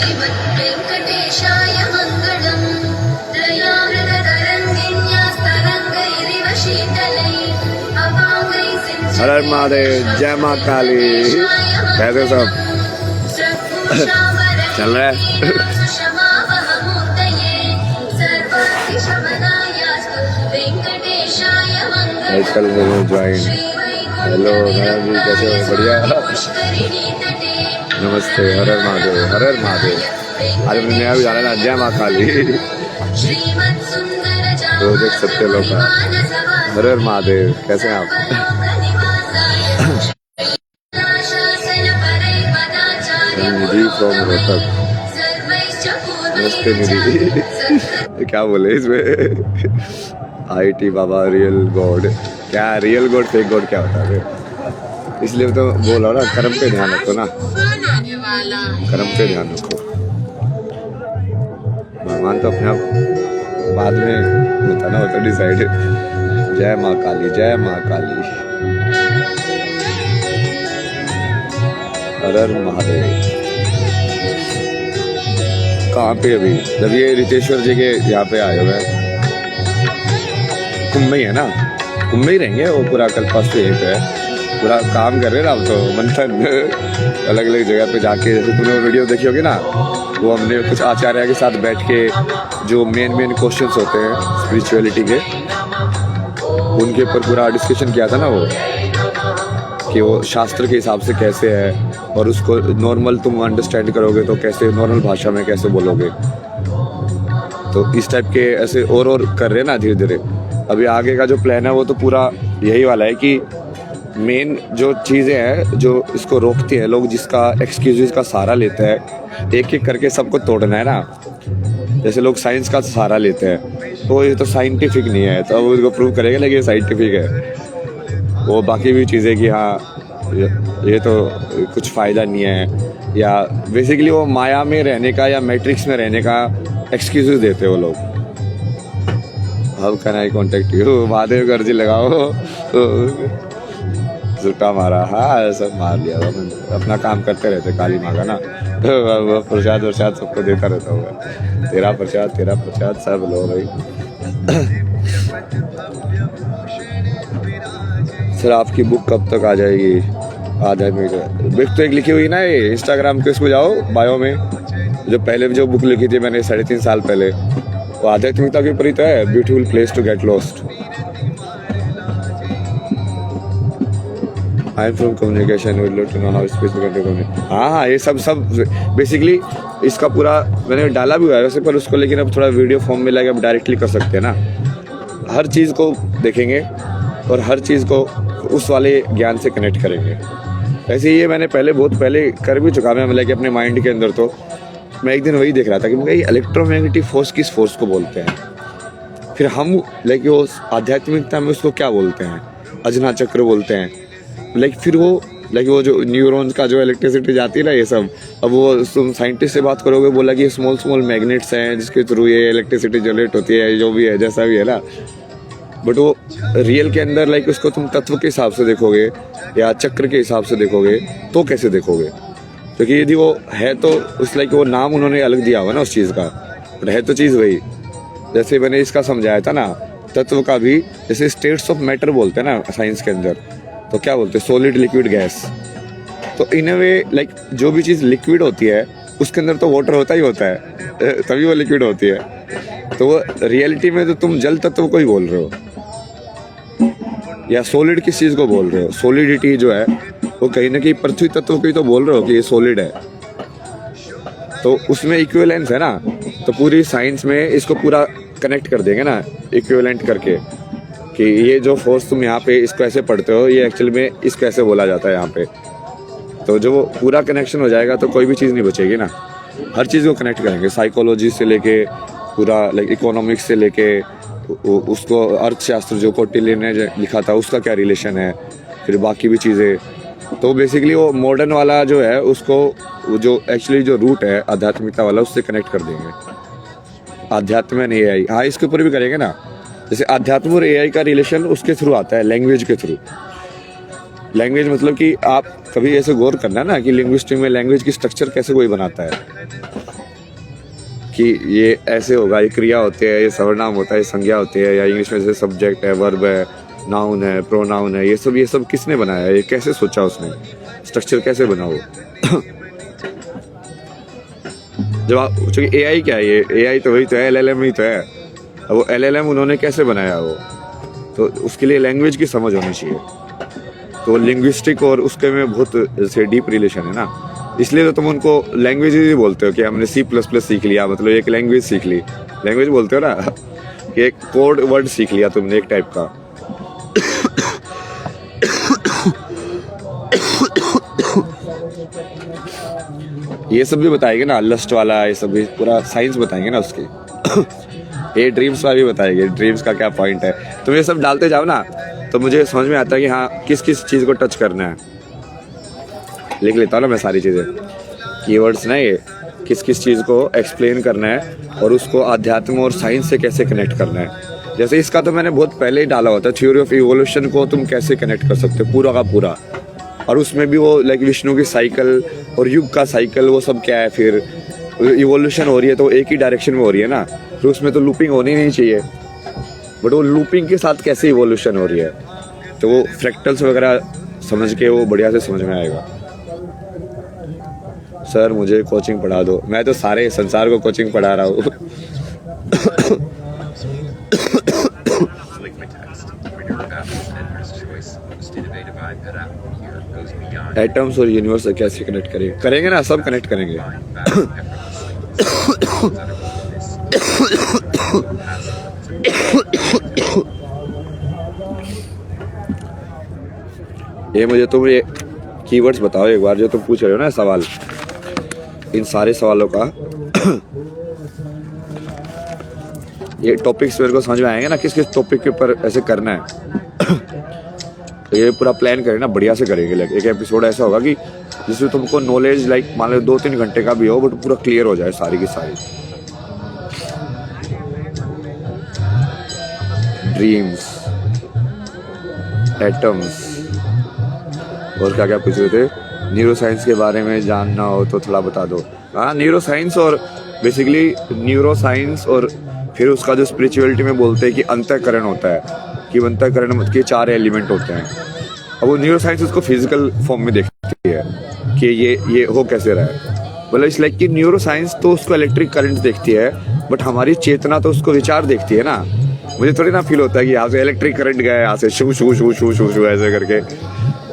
वेङ्कटेशाय मङ्गलम् दयामृततरङ्गिन्यास्तरङ्गैरिव शीतलैः अपाङ्गैः सिञ्चितैः हर हर महादेव, जय माँ काली। कैसे सब चल रहा है? आजकल ज्वाइन। हेलो मैडम जी, कैसे हो? बढ़िया, नमस्ते। हर हर महादेव, हर हर महादेव। आज मैंने नया भी जाना ना, जय माँ काली। प्रोजेक्ट सत्य लोग का। हर हर महादेव, कैसे हैं आप? निधि फ्रॉम रोहतक। नमस्ते निधि। क्या बोले इसमें? IT Baba real God. क्या रियल गॉड फेक गॉड क्या होता है? इसलिए तो बोल रहा ना, कर्म पे ध्यान रखो ना, कर्म पे ध्यान रखो। भगवान तो अपने आप बाद में होता ना, होता डिसाइड। जय माँ काली, जय माँ काली। हर हर महादेव। कहाँ पे अभी? जब ये रितेश्वर जी के यहाँ पे आए हुए हैं, कुंभ में ही है ना, कुंभ में ही रहेंगे वो पूरा। कल परसों यहीं पे है, पूरा काम कर रहे हैं ना हम तो, मंथन अलग अलग जगह पे जाके। जैसे तुमने वो वीडियो देखी होगी ना, वो हमने कुछ आचार्य के साथ बैठ के जो मेन क्वेश्चंस होते हैं स्पिरिचुअलिटी के, उनके ऊपर पूरा डिस्कशन किया था ना वो, कि वो शास्त्र के हिसाब से कैसे है, और उसको नॉर्मल तुम अंडरस्टैंड करोगे तो कैसे, नॉर्मल भाषा में कैसे बोलोगे। तो इस टाइप के ऐसे और कर रहे हैं ना धीरे धीरे। अभी आगे का जो प्लान है वो तो पूरा यही वाला है कि मेन जो चीज़ें हैं जो इसको रोकती हैं, लोग जिसका एक्सक्यूज़ का सहारा लेते हैं, एक एक करके सबको तोड़ना है ना। जैसे लोग साइंस का सहारा लेते हैं, तो ये तो साइंटिफिक नहीं है, तो अब उसको प्रूव करेंगे ना कि ये साइंटिफिक है। वो बाकी भी चीज़ें कि हाँ ये तो कुछ फ़ायदा नहीं है, या बेसिकली वो माया में रहने का या मैट्रिक्स में रहने का एक्सक्यूज़ देते वो लोग। How can I contact you? Mahadev गर्जी लगाओ। झूठा मारा, हाँ सब मार लिया। अपना काम करते रहते काली माँ का ना, प्रसाद वरसाद सबको देता रहता होगा। तेरा प्रसाद सब लो भाई। सर आपकी बुक कब तक आ जाएगी? आध्यात्मिक बुक तो एक लिखी हुई ना, ये इंस्टाग्राम के उसको जाओ, बायो में जो पहले जो बुक लिखी थी मैंने 3.5 साल पहले, वो आध्यात्मिकता के ऊपर ही तो है, beautiful place to get lost. I am from communication, will love to know how speech communication. हाँ ये सब बेसिकली इसका पूरा मैंने डाला भी हुआ है वैसे, पर उसको लेकिन अब थोड़ा वीडियो फॉर्म में लाके अब डायरेक्टली कर सकते हैं ना। हर चीज़ को देखेंगे और हर चीज़ को उस वाले ज्ञान से कनेक्ट करेंगे। वैसे ये मैंने बहुत पहले कर भी चुका मैं, मतलब कि अपने माइंड के अंदर। तो मैं एक दिन वही देख रहा था कि मैं ये इलेक्ट्रोमैग्नेटिक फोर्स किस फोर्स को बोलते हैं, फिर हम लाइक वो आध्यात्मिकता में उसको क्या बोलते हैं, अजना चक्र बोलते हैं। लाइक फिर वो जो न्यूरॉन्स का जो इलेक्ट्रिसिटी जाती है ना, ये सब। अब वो तुम साइंटिस्ट से बात करोगे, बोला कि स्मॉल मैग्नेट्स हैं जिसके थ्रू ये इलेक्ट्रिसिटी जनरेट होती है, जो भी है जैसा भी है ना। बट वो रियल के अंदर लाइक उसको तुम तत्व के हिसाब से देखोगे या चक्र के हिसाब से देखोगे तो कैसे देखोगे? क्योंकि यदि वो है तो उस लाइक वो नाम उन्होंने अलग दिया हुआ ना उस चीज़ का, बट है तो चीज़ वही। जैसे मैंने इसका समझाया था ना, तत्व का भी जैसे स्टेट्स ऑफ मैटर बोलते हैं ना साइंस के अंदर, तो क्या बोलते हैं? Solid, liquid, gas. तो इन अ वे लाइक जो भी चीज़ लिक्विड होती है उसके अंदर तो वाटर होता ही होता है, तभी वो लिक्विड होती है। तो वो रियलिटी में तो तुम जल तत्व को ही बोल रहे हो, या सॉलिड किस चीज़ को बोल रहे हो? सॉलिडिटी जो है वो कहीं ना कहीं पृथ्वी तत्व को ही तो बोल रहे हो कि ये सॉलिड है। तो उसमें इक्विवेलेंस है ना, तो पूरी साइंस में इसको पूरा कनेक्ट कर देंगे ना इक्विवेलेंट करके, कि ये जो फोर्स तुम यहाँ पे इसको ऐसे पढ़ते हो, ये एक्चुअल में इसको ऐसे बोला जाता है यहाँ पे। तो जो वो पूरा कनेक्शन हो जाएगा तो कोई भी चीज़ नहीं बचेगी ना। हर चीज़ को कनेक्ट करेंगे, साइकोलॉजी से लेके पूरा लाइक इकोनॉमिक्स से लेके उसको अर्थशास्त्र जो कौटिल्य ने लिखा था उसका क्या रिलेशन है, फिर बाकी भी चीज़ें। तो बेसिकली वो मॉडर्न वाला जो है उसको जो एक्चुअली जो रूट है आध्यात्मिकता वाला उससे कनेक्ट कर देंगे। आध्यात्म में नहीं आई, हाँ इसके ऊपर भी करेंगे ना। जैसे आध्यात्म और एआई का रिलेशन उसके थ्रू आता है, लैंग्वेज के थ्रू। लैंग्वेज मतलब कि आप कभी ऐसे गौर करना ना कि लिंग्विस्टिक में लैंग्वेज की स्ट्रक्चर कैसे कोई बनाता है। कि ये ऐसे होगा, ये क्रिया होते हैं, ये सर्वनाम होता है, ये संज्ञा होते हैं, या इंग्लिश में जैसे सब्जेक्ट है, वर्ब है, नाउन है, प्रोनाउन है, ये सब किसने बनाया है, ये कैसे सोचा उसने, स्ट्रक्चर कैसे बना वो। जब आप चूंकि एआई क्या है, ये एआई तो वही तो है, एलएलएम ही तो है। अब वो एलएलएम उन्होंने कैसे बनाया वो, तो उसके लिए लैंग्वेज की समझ होनी चाहिए। तो लिंग्विस्टिक और उसके में बहुत जैसे डीप रिलेशन है ना, इसलिए तो तुम उनको लैंग्वेज ही बोलते हो कि हमने C++ सीख लिया, मतलब एक लैंग्वेज सीख ली, लैंग्वेज बोलते हो ना कि एक कोड वर्ड सीख लिया तुमने एक टाइप का। ये सब भी बताएंगे ना, लस्ट वाला ये सब भी पूरा साइंस बताएंगे ना उसकी। ये ड्रीम्स वाला भी बताएंगे, ड्रीम्स का क्या पॉइंट है। तुम ये सब डालते जाओ ना तो मुझे समझ में आता है कि हाँ किस किस चीज़ को टच करना है। लिख लेता हूँ ना मैं सारी चीज़ें, कीवर्ड्स ना, ये किस किस चीज़ को एक्सप्लेन करना है और उसको अध्यात्म और साइंस से कैसे कनेक्ट करना है। जैसे इसका तो मैंने बहुत पहले ही डाला होता है, थ्योरी ऑफ इवोल्यूशन को तुम कैसे कनेक्ट कर सकते हो पूरा का पूरा, और उसमें भी वो लाइक विष्णु की साइकिल और युग का साइकिल वो सब क्या है। फिर इवोल्यूशन हो रही है तो एक ही डायरेक्शन में हो रही है ना, तो उसमें तो लूपिंग होनी नहीं चाहिए, बट वो लूपिंग के साथ कैसे इवोल्यूशन हो रही है, तो वो फ्रैक्टल्स वगैरह समझ के वो बढ़िया से समझ में आएगा। सर मुझे कोचिंग पढ़ा दो, मैं तो सारे संसार को कोचिंग पढ़ा रहा हूँ। एटम्स और यूनिवर्स से कैसे कनेक्ट करेंगे ना, सब कनेक्ट करेंगे। ये मुझे तुम ये कीवर्ड्स बताओ एक बार, जो तुम पूछ रहे हो ना सवाल, इन सारे सवालों का ये टॉपिक्स मेरे को समझ में आएंगे ना, किस किस टॉपिक के ऊपर ऐसे करना है। तो ये पूरा प्लान करें ना, बढ़िया से करेंगे। लाइक एक एपिसोड ऐसा होगा कि जिसमें तुमको नॉलेज लाइक मान लो 2-3 घंटे का भी हो, बट पूरा क्लियर हो जाए सारी की सारी। ड्रीम्स, एटम्स, और क्या क्या पूछ रहे थे, न्यूरो साइंस के बारे में जानना हो तो थोड़ा बता दो। हाँ, न्यूरो साइंस और बेसिकली न्यूरो साइंस, और फिर उसका जो स्पिरिचुअलिटी में बोलते हैं कि अंतःकरण होता है, कि अंतःकरण के 4 एलिमेंट होते हैं। अब वो न्यूरो साइंस उसको फिजिकल फॉर्म में देखती है कि ये हो कैसे रहा है। मतलब इस लाइक कि न्यूरो साइंस तो उसको इलेक्ट्रिक करंट देखती है, बट हमारी चेतना तो उसको विचार देखती है ना। मुझे थोड़ी ना फील होता है कि यहाँ से इलेक्ट्रिक करंट गया, यहाँ से शू शू शू शू शू शू ऐसे करके।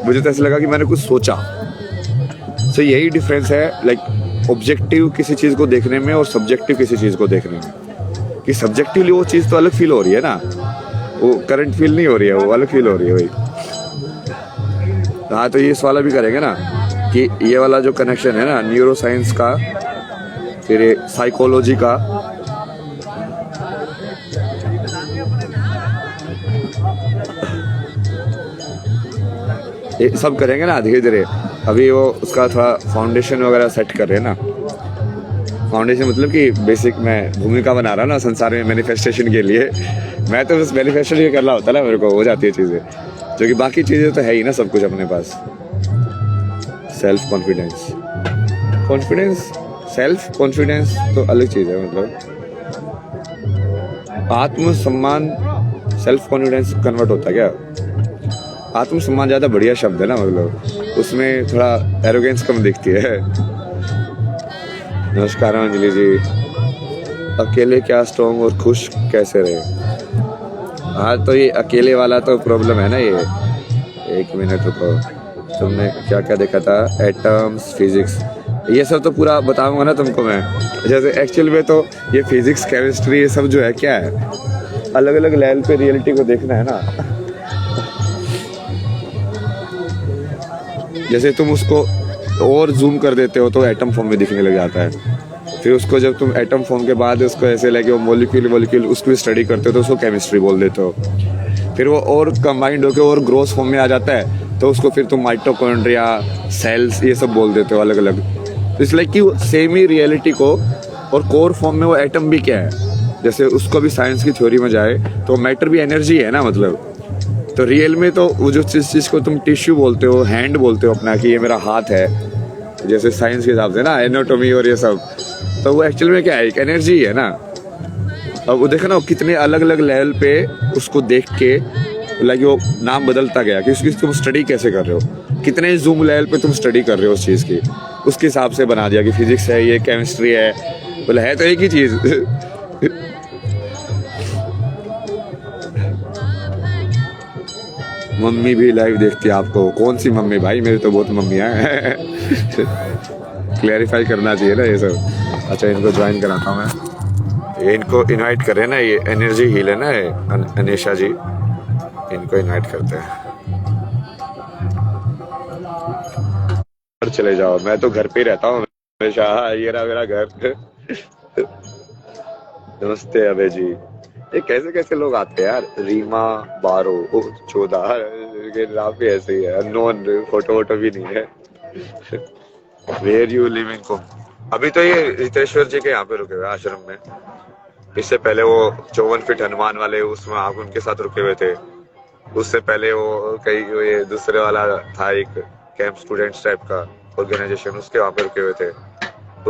मुझे तो ऐसा लगा कि मैंने कुछ सोचा। सो यही डिफरेंस है लाइक ऑब्जेक्टिव किसी चीज़ को देखने में और सब्जेक्टिव किसी चीज़ को देखने में। कि सब्जेक्टिवली वो चीज़ तो अलग फील हो रही है ना, वो करंट फील नहीं हो रही है, वो अलग फील हो रही है वही। हाँ, तो ये सवाल भी करेंगे ना कि ये वाला जो कनेक्शन है ना न्यूरो साइंस का, फिर साइकोलॉजी का, ये सब करेंगे ना धीरे धीरे। अभी वो उसका थोड़ा फाउंडेशन वगैरह सेट कर रहे हैं ना। फाउंडेशन मतलब कि बेसिक मैं भूमिका बना रहा हूँ ना संसार में मैनिफेस्टेशन के लिए। मैं तो बस मैनिफेस्टेशन ही कर रहा होता ना, मेरे को हो जाती है चीज़ें, जो कि बाकी चीज़ें तो है ही ना सब कुछ अपने पास। सेल्फ कॉन्फिडेंस, सेल्फ कॉन्फिडेंस तो अलग चीज़ है। मतलब आत्मसम्मान सेल्फ कॉन्फिडेंस कन्वर्ट होता है क्या? आत्मसम्मान ज़्यादा बढ़िया शब्द है ना, मतलब उसमें थोड़ा एरोगेंस कम दिखती है। नमस्कार अंजलि जी। अकेले क्या स्ट्रॉन्ग और खुश कैसे रहे? हाँ, तो ये अकेले वाला तो प्रॉब्लम है ना। ये 1 मिनट रुको, तुमने क्या क्या देखा था? एटम्स, फिजिक्स, ये सब तो पूरा बताऊंगा ना तुमको मैं। जैसे एक्चुअल में तो ये फिजिक्स, केमिस्ट्री, ये सब जो है क्या है, अलग अलग लेवल पे रियलिटी को देखना है ना। जैसे तुम उसको और जूम कर देते हो तो एटम फॉर्म में दिखने लग जाता है। फिर उसको जब तुम एटम फॉर्म के बाद उसको ऐसे लगे वो मॉलिक्यूल उसको स्टडी करते हो तो उसको केमिस्ट्री बोल देते हो। फिर वो और कंबाइंड होकर और ग्रोथ फॉर्म में आ जाता है तो उसको फिर तुम माइटोकॉन्ड्रिया, सेल्स, ये सब बोल देते हो अलग अलग। तो इसलिए कि सेम ही रियलिटी को और कोर फॉर्म में वो एटम भी क्या है, जैसे उसको भी साइंस की थ्योरी में जाए तो मैटर भी एनर्जी है ना। मतलब तो रियल में तो वो जो चीज़ को तुम टिश्यू बोलते हो, हैंड बोलते हो अपना कि ये मेरा हाथ है, जैसे साइंस के हिसाब से ना एनाटॉमी और ये सब, तो वो एक्चुअल में क्या है, एक एनर्जी है ना। अब वो देखो ना, वो कितने अलग अलग लेवल पे उसको देख के लाइक वो नाम बदलता गया कि उसकी तुम स्टडी कैसे कर रहे हो, कितने जूम लेवल पे तुम स्टडी कर रहे हो उस चीज़ की, उसके हिसाब से बना दिया कि फिजिक्स है, ये केमिस्ट्री है, बोले है तो एक ही चीज़। मम्मी भी लाइव देखती है आपको? कौन सी मम्मी भाई, मेरी तो बहुत मम्मियाँ हैं। क्लैरिफाई करना चाहिए ना ये सब। अच्छा, इनको ज्वाइन कराता हूँ मैं, ये इनको इनवाइट करें ना, ये एनर्जी हील है ना, ये अनिशा जी, इनको इनवाइट करते हैं। घर चले जाओ, मैं तो घर पे ही रहता हूँ हमेशा। हाँ, ये रहा मेरा घर। नमस्ते अभय जी। ये कैसे कैसे लोग आते हैं यार, रीमा बारो, ओ 14, के नाम भी ऐसे ही है, अननोन, फोटो वोटो भी नहीं है। वेयर यू लिविंग को, अभी तो ये रितेश्वर जी के यहाँ पे रुके हुए आश्रम में। इससे पहले वो 54 फीट हनुमान वाले, उसमें आप उनके साथ रुके हुए थे। उससे पहले वो कई ये दूसरे वाला था, एक कैंप स्टूडेंट्स टाइप का ऑर्गेनाइजेशन, उसके वहां पे रुके हुए थे।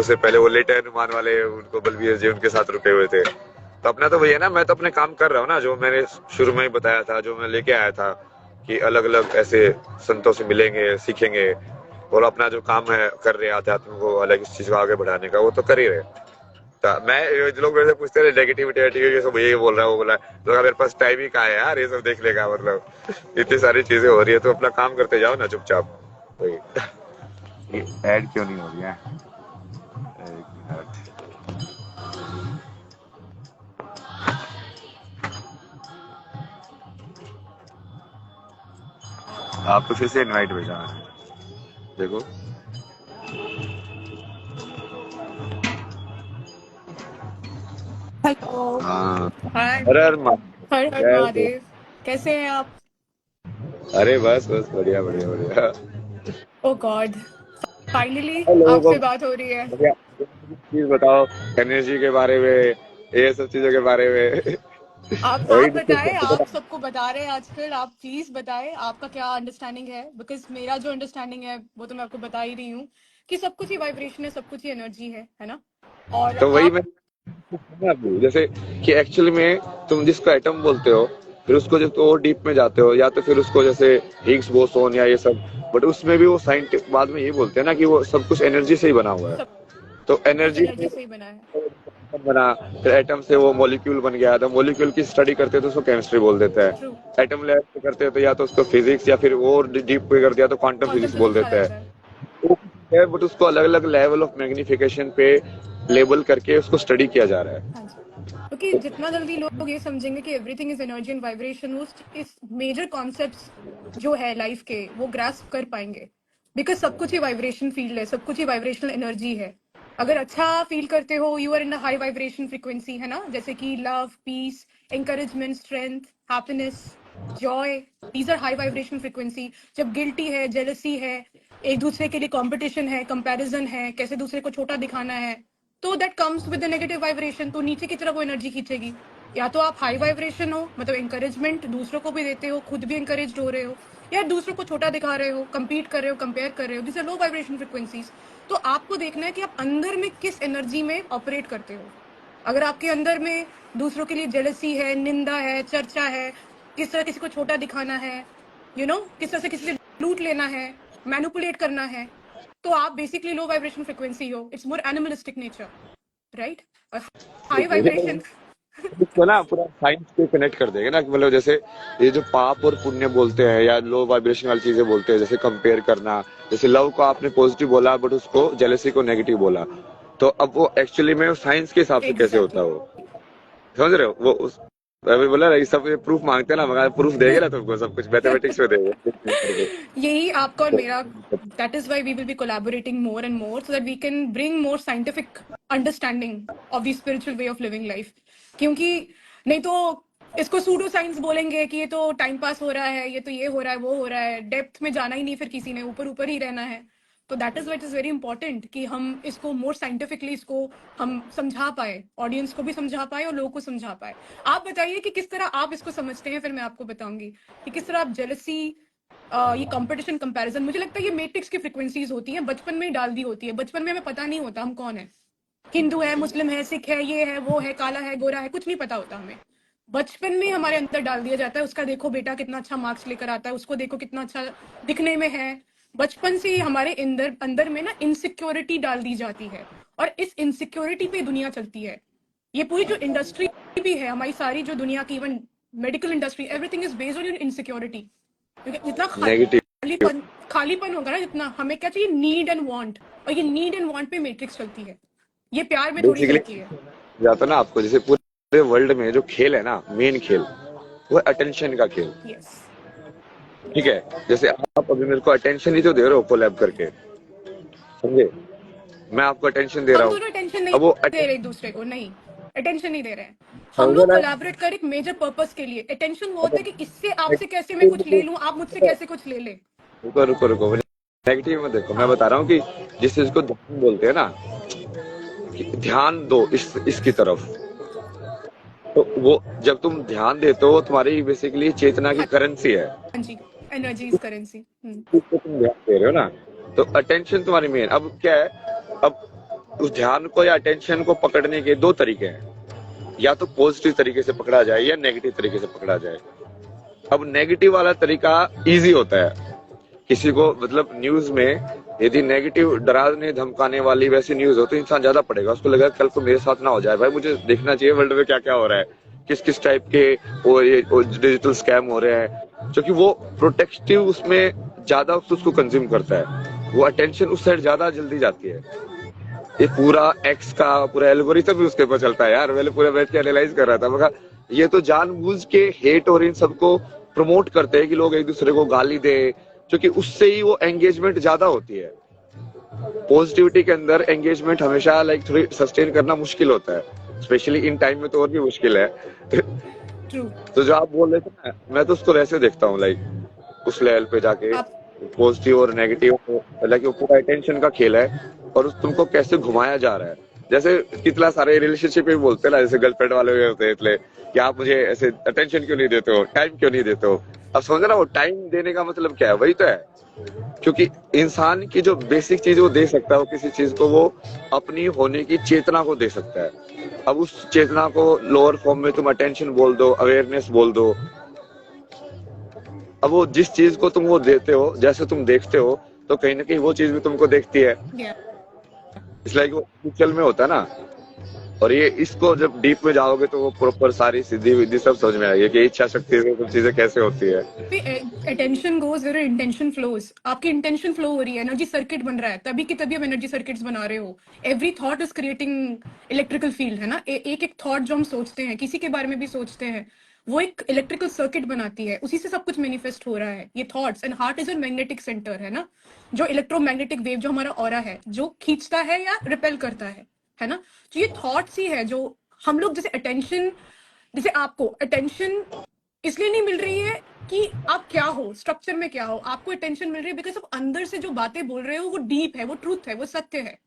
उससे पहले वो लेटे हनुमान वाले, उनको बलबीर जी उनके साथ रुके हुए थे। तो अपना तो वही है ना, मैं तो अपने काम कर रहा हूँ ना, जो मैंने शुरू में ही बताया था, जो मैं लेके आया था कि अलग अलग ऐसे संतों से मिलेंगे, सीखेंगे, और अपना जो काम है कर रहे आध्यात्म को अलग इस चीज को आगे बढ़ाने का, वो तो कर ही रहे। तो मैं, जो लोग मेरे से पूछते रहे नेगेटिविटी, ये सब ये बोल रहा है वो बोला, तो मेरे पास टाइम ही कहाँ है यार ये सब देखने का, मतलब इतनी सारी चीजें हो रही है, तो अपना काम करते जाओ ना चुपचाप। वही ये ऐड क्यों नहीं हो रही है? एक मिनट। आपको फिर से इनवाइट भेजा मैंने, देखो। हेलो। हाँ। हाय। अरे अरे हर हर कैसे? महादेव। कैसे हैं आप? अरे बस बस बढ़िया बढ़िया बढ़िया। ओ गॉड, फाइनली और लोगों को आपसे बात हो रही है। बढ़िया चीज बताओ, एनर्जी के बारे में, ये सब चीजों के बारे में। वही आप बताएं, आप सबको बता रहे हैं आजकल, आप प्लीज बताएं आपका क्या अंडरस्टैंडिंग है, बिकॉज मेरा जो अंडरस्टैंडिंग है वो तो मैं आपको बता ही रही हूँ कि सब कुछ ही वाइब्रेशन है, सब कुछ ही एनर्जी है ना। और तो वही आप मैं ना अभी, जैसे कि एक्चुअली में तुम जिसको एटम बोलते हो, फिर उसको जब तो और डीप में जाते हो, या तो फिर उसको जैसे हिग्स बोसोन या ये सब, बट उसमें भी वो साइंटिस्ट बाद में ये बोलते हैं ना कि वो सब कुछ एनर्जी से ही बना हुआ है। सब तो कुछ एनर्जी एनर्जी से ही बना है। बना, फिर एटम से वो मॉलिक्यूल बन गया, तो मॉलिक्यूल की स्टडी करते हैं तो उसको केमिस्ट्री बोल देता ट्रू। है। एटम लेवल पे करते हैं तो या तो उसको फिजिक्स, या फिर और डीप पे कर दिया तो क्वांटम क्वांटम फिजिक्स बोल फिजिक्स आ देता जाता है। है। वो है, बट उसको अलग अलग लेवल ऑफ मैग्निफिकेशन पे लेबल करके उसको स्टडी किया जा रहा है। हाँ जी, क्योंकि जितना जल्दी लोग ये समझेंगे कि everything is energy and vibration, वो इस मेजर कॉन्सेप्ट्स जो है लाइफ के वो ग्रास्प कर पाएंगे। बिकॉज सब कुछ ही वाइब्रेशन फील्ड है, सब कुछ ही वाइब्रेशनल एनर्जी है। अगर अच्छा फील करते हो, you are in high vibration frequency, है ना, जैसे कि love, peace, encouragement, strength, happiness, joy, these are high vibration frequency. जब गिल्टी है, जेलसी है, एक दूसरे के लिए कंपटीशन है, कंपैरिजन है, कैसे दूसरे को छोटा दिखाना है, तो that comes with negative vibration, तो नीचे की तरफ वो एनर्जी खींचेगी। या तो आप हाई वाइब्रेशन हो, मतलब इंकरेजमेंट दूसरों को भी देते हो, खुद भी इंकरेज हो रहे हो, या दूसरों को छोटा दिखा रहे हो, compete कर रहे हो, कंपेयर कर रहे हो, this are low vibration frequencies. तो आपको देखना है कि आप अंदर में किस एनर्जी में ऑपरेट करते हो। अगर आपके अंदर में दूसरों के लिए जेलसी है, निंदा है, चर्चा है, किस तरह किसी को छोटा दिखाना है, किस तरह से किसी से लूट लेना है, मैनिपुलेट करना है, तो आप बेसिकली लो वाइब्रेशन फ्रिक्वेंसी हो। It's more animalistic nature, right. और हाई वाइब्रेशन इसको ना पूरा साइंस पे कनेक्ट कर देगा ना, कि मतलब जैसे ये जो पाप और पुण्य बोलते हैं या लो वाइब्रेशन वाली चीजें बोलते हैं, जैसे कंपेयर करना, जैसे लव को आपने पॉजिटिव बोला बट उसको जेलेसी को नेगेटिव बोला, तो अब वो एक्चुअली में साइंस के हिसाब से कैसे होता है एग्जैक्टली। वो, समझ रहे हो? वो उस अभी बोला ना, ये सब प्रूफ मांगते हैं ना, मगर प्रूफ देंगे ना तुमको, सब कुछ मैथमेटिक्स में देंगे। यही आपका और मेरा, that is why we will be collaborating more and more, so that we can bring more scientific understanding of the spiritual way of living life. क्योंकि नहीं तो इसको सूडो साइंस बोलेंगे कि ये तो टाइम पास हो रहा है, ये तो ये हो रहा है, वो हो रहा है, डेप्थ में जाना ही नहीं फिर किसी ने, ऊपर ऊपर ही रहना है। तो that is what is very important कि हम इसको मोर साइंटिफिकली इसको हम समझा पाए, ऑडियंस को भी समझा पाए और लोगों को समझा पाए। आप बताइए कि किस तरह आप इसको समझते हैं, फिर मैं आपको बताऊंगी कि किस तरह आप जेलसी, ये कंपटीशन, कंपैरिजन, मुझे लगता है ये मैट्रिक्स की फ्रीक्वेंसीज होती हैं, बचपन में ही डाल दी होती है। बचपन में हमें पता नहीं होता हम कौन है, हिंदू है, मुस्लिम है, सिख है, ये है, वो है, काला है, गोरा है, कुछ नहीं पता होता हमें। बचपन में हमारे अंदर डाल दिया जाता है, उसका देखो बेटा कितना अच्छा मार्क्स लेकर आता है, उसको देखो कितना अच्छा दिखने में है। बचपन से ही हमारे अंदर अंदर में ना इनसिक्योरिटी डाल दी जाती है, और इस इनसिक्योरिटी पे दुनिया चलती है। ये पूरी जो इंडस्ट्री भी है हमारी, सारी जो दुनिया की, even medical industry, everything is based on insecurity. क्योंकि जितना नेगेटिव खालीपन होगा ना, जितना हमें क्या चाहिए, नीड एंड वांट, और ये नीड एंड वांट पे मैट्रिक्स चलती है, ये प्यार में थोड़ी बेसिकली चलती है। जाता ना आपको, जैसे पूरे वर्ल्ड में जो खेल है ना, मेन खेल वो अटेंशन का खेल। यस, ठीक है, जैसे आप अभी मेरे को अटेंशन ही तो दे रहे हो कोलैब करके, समझे? मैं आपको अटेंशन दे रहा हम हूँ, दोनों अटेंशन नहीं अब वो दे रहे एक दूसरे को, नहीं अटेंशन नहीं दे रहे हैं। हम समझे लोग ना? कोलैबोरेट कर एक मेजर पर्पस के लिए। अटेंशन वो होता है कि इससे आपसे कैसे मैं कुछ ले लूं, आप मुझसे कैसे कुछ ले ले। रुको रुको रुको, नेगेटिव में देखो, मैं बता रहा हूँ कि जिस चीज को ध्यान बोलते हैं ना, कि ध्यान दो इसकी तरफ, तो वो जब तुम ध्यान देते हो, तुम्हारी बेसिकली चेतना की करेंसी है, हाँ जी, एनर्जी इज करेंसी। उसको तुम ध्यान दे रहे हो ना, तो अटेंशन तुम्हारी मेन। अब क्या है, अब उस ध्यान को या अटेंशन को पकड़ने के दो तरीके हैं, या तो पॉजिटिव तरीके से पकड़ा जाए या नेगेटिव तरीके से पकड़ा जाए। अब नेगेटिव वाला तरीका इजी होता है, किसी को मतलब न्यूज में यदि नेगेटिव डराने धमकाने वाली वैसी न्यूज हो तो इंसान ज्यादा पढ़ेगा, उसको लगेगा कल को मेरे साथ ना हो जाए, भाई मुझे देखना चाहिए वर्ल्ड में क्या क्या हो रहा है, किस किस टाइप के वो ये डिजिटल स्कैम हो रहे हैं, क्योंकि वो प्रोटेक्टिव उसमें ज्यादा उसको कंज्यूम करता है, वो अटेंशन उस साइड ज्यादा जल्दी जाती है। ये पूरा एक्स का पूरा एल्गोरिथम भी उसके ऊपर चलता है यार, मैंने पूरा बैठ के एनालाइज कर रहा था, मगर ये तो जानबूझ के हेट और इन सबको प्रमोट करते हैं कि लोग एक दूसरे को गाली दे, क्योंकि उससे ही वो एंगेजमेंट ज्यादा होती है। पॉजिटिविटी के अंदर एंगेजमेंट हमेशा लाइक थोड़ी सस्टेन करना मुश्किल होता है, स्पेशली इन टाइम में तो और भी मुश्किल है। ट्रू। तो जो आप बोल रहे थे ना, मैं तो उसको वैसे देखता हूँ, लाइक उस लेवल पे जाके आप पॉजिटिव और नेगेटिव, लाइक वो पूरा अटेंशन का खेल है और तुमको कैसे घुमाया जा रहा है। जैसे कितना सारे रिलेशनशिप में बोलते हैं ना, जैसे गर्लफ्रेंड वाले होते हैं, इसलिए कि आप मुझे ऐसे अटेंशन क्यों नहीं देते हो, टाइम क्यों नहीं देते हो। अब समझ ना, वो टाइम देने का मतलब क्या है, वही तो है, क्योंकि इंसान की जो बेसिक चीज वो दे सकता है, वो किसी चीज को वो अपनी होने की चेतना को दे सकता है। अब उस चेतना को लोअर फॉर्म में तुम अटेंशन बोल दो, अवेयरनेस बोल दो, अब वो जिस चीज को तुम वो देते हो, जैसे तुम देखते हो, तो कहीं ना कहीं वो चीज भी तुमको देखती है, इसलिए वो चल में होता है ना। और ये इसको जब डीप में जाओगे तो वो प्रॉपर सारी सीधी विधि सब समझ में आएगी कि इच्छा शक्ति से कुछ चीजें कैसे होती है। Attention goes where intention flows. आपकी इंटेंशन फ्लो हो रही है, एनर्जी सर्किट बन रहा है, तभी की तभी आप एनर्जी सर्किट्स बना रहे हो। Every thought is creating electrical field, है ना। एक एक थॉट जो हम सोचते हैं, किसी के बारे में भी सोचते हैं, वो एक इलेक्ट्रिकल सर्किट बनाती है, उसी से सब कुछ मैनिफेस्ट हो रहा है, ये thoughts. And heart is your magnetic centre, है ना, जो इलेक्ट्रोमैग्नेटिक वेव जो हमारा ऑरा है, जो खींचता है या रिपेल करता है ना। तो ये थॉट्स ही है जो हम लोग, जैसे अटेंशन, जैसे आपको अटेंशन इसलिए नहीं मिल रही है कि आप क्या हो, स्ट्रक्चर में क्या हो, आपको अटेंशन मिल रही है बिकॉज आप अंदर से जो बातें बोल रहे हो वो डीप है, वो ट्रूथ है, वो सत्य है,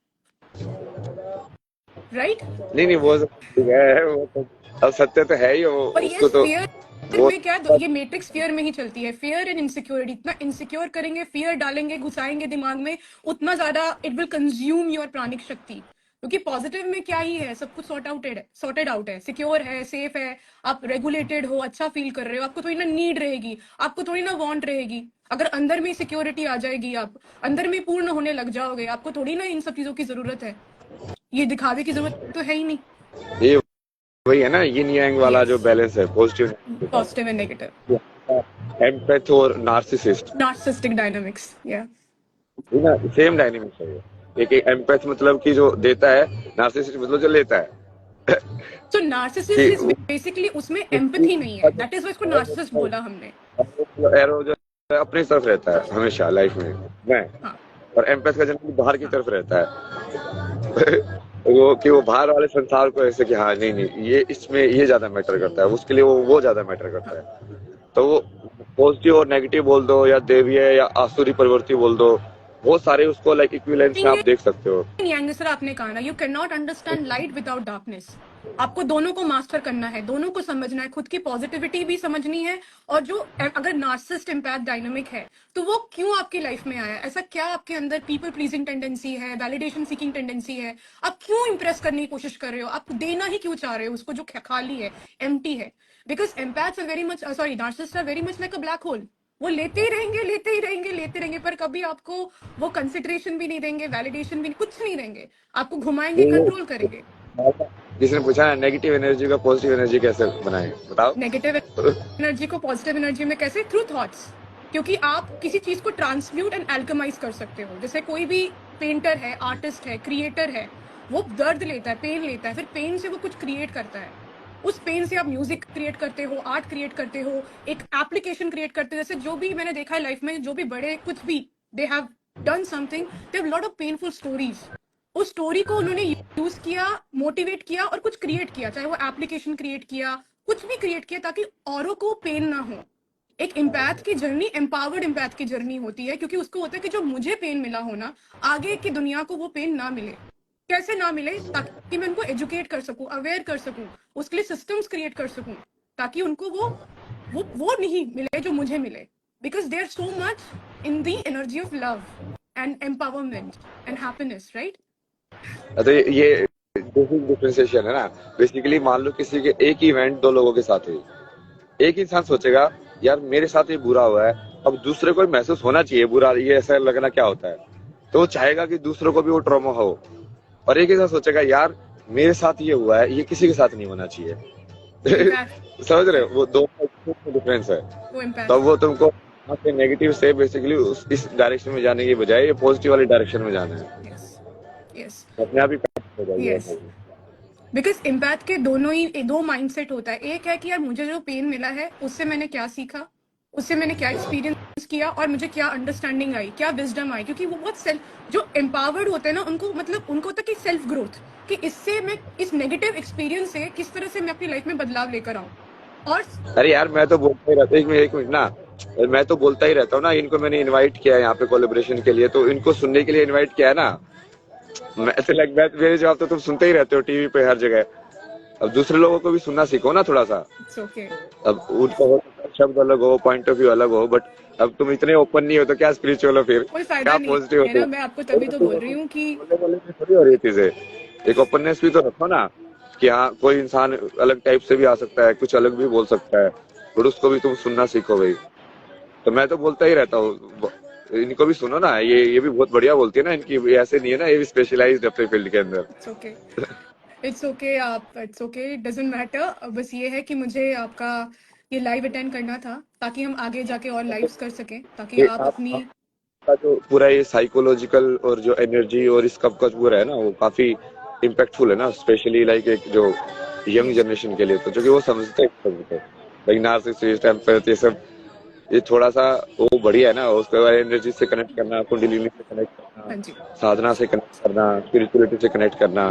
राइट। नहीं वो ठीक है, वो तो अब सत्य तो है ही, वो और ये उसको तो फियर वो में क्या, ये मैट्रिक्स फियर में ही चलती है। फियर एंड इनसिक्योरिटी, इतना इनसिक्योर करेंगे, फियर डालेंगे, घुसाएंगे दिमाग में, उतना ज्यादा इट विल कंज्यूम योर प्राणिक शक्ति। क्योंकि पॉजिटिव में क्या ही है, सब कुछ सॉर्टेड आउट है, सिक्योर है, सेफ है, आप रेगुलेटेड हो, अच्छा फील कर रहे हो, आपको थोड़ी ना नीड रहेगी, आपको थोड़ी ना वांट रहेगी। अगर अंदर में सिक्योरिटी आ जाएगी, आप अंदर में पूर्ण होने लग जाओगे, आपको थोड़ी ना इन सब चीजों की जरूरत है, ये दिखावे की जरूरत तो है ही नहीं। ये वही है ना, यिन यांग वाला जो बैलेंस है, पॉजिटिव एंड नेगेटिव, एम्पैथ और नार्सिसिस्ट, नार्सिसिस्टिक डायनामिक्स, या ना सेम डायनेमिक्स है ये। एक एम्पैथ मतलब कि जो देता है, नार्सिसिस्ट मतलब जो लेता है। So narcissist is basically उसमें empathy नहीं है, that is why इसको narcissist बोला हमने। एरो जो है अपनी तरफ रहता है हमेशा लाइफ में, मैं और एम्पैथ का जनरली बाहर की तरफ रहता है। वो कि वो बाहर वाले संसार को ऐसे कि हाँ नहीं ये इसमें ये ज्यादा मैटर करता है, उसके लिए वो ज्यादा मैटर करता है। तो वो पॉजिटिव और नेगेटिव बोल दो, या देवीय या आसुरी प्रवृत्ति बोल दो, बहुत सारे उसको लाइक इक्विवेलेंस में आप देख सकते हो। yang सर आपने कहा ना, you can not understand light without darkness. आपको दोनों को मास्टर करना है, दोनों को समझना है, खुद की पॉजिटिविटी भी समझनी है, और जो अगर नार्सिसिस्ट एम्पैथ डायनामिक है तो वो क्यों आपकी लाइफ में आया, ऐसा क्या आपके अंदर पीपल प्लीजिंग टेंडेंसी है, वैलिडेशन सीकिंग टेंडेंसी है, आप क्यों इंप्रेस करने की कोशिश कर रहे हो, आप देना ही क्यों चाह रहे हो उसको जो खाली है, एम्प्टी है। Because empaths are very much sorry narcissist are very much like a black hole. वो लेते ही रहेंगे, लेते ही रहेंगे, लेते रहेंगे, पर कभी आपको वो कंसिडरेशन भी नहीं देंगे, वैलिडेशन भी नहीं, कुछ नहीं देंगे, आपको घुमाएंगे, कंट्रोल करेंगे। जिसने पूछा ना नेगेटिव एनर्जी का पॉजिटिव एनर्जी कैसे बनाए, बताओ। नेगेटिव एनर्जी को पॉजिटिव एनर्जी में कैसे? Through thoughts. क्योंकि आप किसी चीज को ट्रांसम्यूट एंड एल्केमाइज कर सकते हो। जैसे कोई भी पेंटर है, आर्टिस्ट है, क्रिएटर है, वो दर्द लेता है, पेन लेता है, फिर पेन से वो कुछ क्रिएट करता है। उस पेन से आप म्यूजिक क्रिएट करते हो, आर्ट क्रिएट करते हो, एक एप्लीकेशन क्रिएट करते हो। जैसे जो भी मैंने देखा है लाइफ में, जो भी बड़े कुछ भी they have done something, they have lot of painful stories. उस स्टोरी को उन्होंने यूज किया, मोटिवेट किया और कुछ क्रिएट किया, चाहे वो एप्लीकेशन क्रिएट किया, कुछ भी क्रिएट किया, ताकि औरों को पेन ना हो। एक एम्पैथ की जर्नी एम्पावर्ड एम्पैथ की जर्नी होती है, क्योंकि उसको होता है कि जो मुझे पेन मिला हो ना, आगे की दुनिया को वो पेन ना मिले। कैसे ना मिले? ताकि मैं उनको एजुकेट कर सकूं, अवेयर कर सकूं, उसके लिए सिस्टम्स क्रिएट कर सकूं, ताकि उनको वो नहीं मिले जो मुझे मिले। Because they are so much in the energy of love and empowerment and happiness, right? तो ये बेसिक डिफरेंशिएशन है ना। बेसिकली मान लो किसी के एक ही इवेंट दो लोगों के साथ हुई, एक इंसान सोचेगा यार मेरे साथ ये बुरा हुआ है, अब दूसरे को भी महसूस होना चाहिए बुरा, ये ऐसा लगना क्या होता है, तो वो चाहेगा कि दूसरों को भी वो ट्रॉमा हो। और एक इंसान सोचेगा यार मेरे साथ ये हुआ है, ये किसी के साथ नहीं होना चाहिए। समझ रहे हो, वो दो डिफरेंस है। वो एम्पैथ तब वो तुमको नेगेटिव से बेसिकली इस डायरेक्शन में जाने की बजाय ये पॉजिटिव वाली डायरेक्शन में जाना है। यस अपने आप ही correct हो जाएगी। यस। बिकॉज इम्पैथ के दोनों ही दो माइंडसेट होता है। एक है कि यार मुझे जो पेन मिला है उससे मैंने क्या सीखा, उससे मैंने क्या एक्सपीरियंस किया, और मुझे क्या अंडरस्टैंडिंग आई, क्या विजडम आई। क्योंकि वो बहुत सेल्फ, जो एम्पावर्ड होते हैं ना, उनको मतलब उनको होता है कि सेल्फ ग्रोथ, कि इससे मैं इस नेगेटिव एक्सपीरियंस से किस तरह से मैं अपनी लाइफ में बदलाव लेकर आऊँ। और अरे यार मैं तो बोलता ही रहता, एक मिनट ना, मैं तो बोलता ही रहता हूँ ना। इनको मैंने इनवाइट किया है यहाँ पे कोलैबोरेशन के लिए, तो इनको सुनने के लिए इनवाइट किया है ना। मैं ऐसे लग मेरे जवाब तो तुम सुनते ही रहते हो टीवी पे हर जगह। अब दूसरे लोगों को भी सुनना सीखो ना थोड़ा सा। It's okay. अब उनका हो सकता है शब्द अलग हो, पॉइंट ऑफ व्यू अलग हो, बट अब तुम इतने ओपन नहीं हो तो क्या स्पिरिचुअल हो फिर, कोई क्या फायदा नहीं पॉजिटिव है ना। हो। मैं आपको तभी तो बोल रही हूँ कि बोलने बोलने से थोड़ी हो रही चीजें, एक ओपननेस भी तो रखो ना, कि हाँ कोई इंसान अलग टाइप से भी आ सकता है, कुछ अलग भी बोल सकता है, और उसको भी तुम सुनना सीखो भाई। तो मैं तो बोलता ही रहता हूँ, इनको भी सुनो ना, ये भी बहुत बढ़िया बोलती है ना, इनकी ऐसे नहीं है ना, ये भी स्पेशलाइज्ड अपने फील्ड के अंदर। इट्स ओके, इट्स ओके, आप इट्स ओके, डजंट मैटर। बस ये है कि मुझे आपका ये लाइव अटेंड करना था, ताकि हम आगे जाके और लाइव्स कर सकें, ताकि ये आप अपनी आपका जो पूरा ये साइकोलॉजिकल और जो एनर्जी और इसका का पूरा है ना, वो काफी इम्पैक्टफुल है ना, स्पेशली लाइक एक जो यंग जनरेशन के लिए, तो जो कि वो समझते हैं लाइक नार्सिसिस्ट एम्पैथ ये सब, ये थोड़ा सा वो बढ़िया है ना। उसके बाद एनर्जी से कनेक्ट करना, कुंडलिनी से कनेक्ट करना, हाँ जी, साधना से कनेक्ट करना, स्पिरिचुअलिटी से कनेक्ट करना,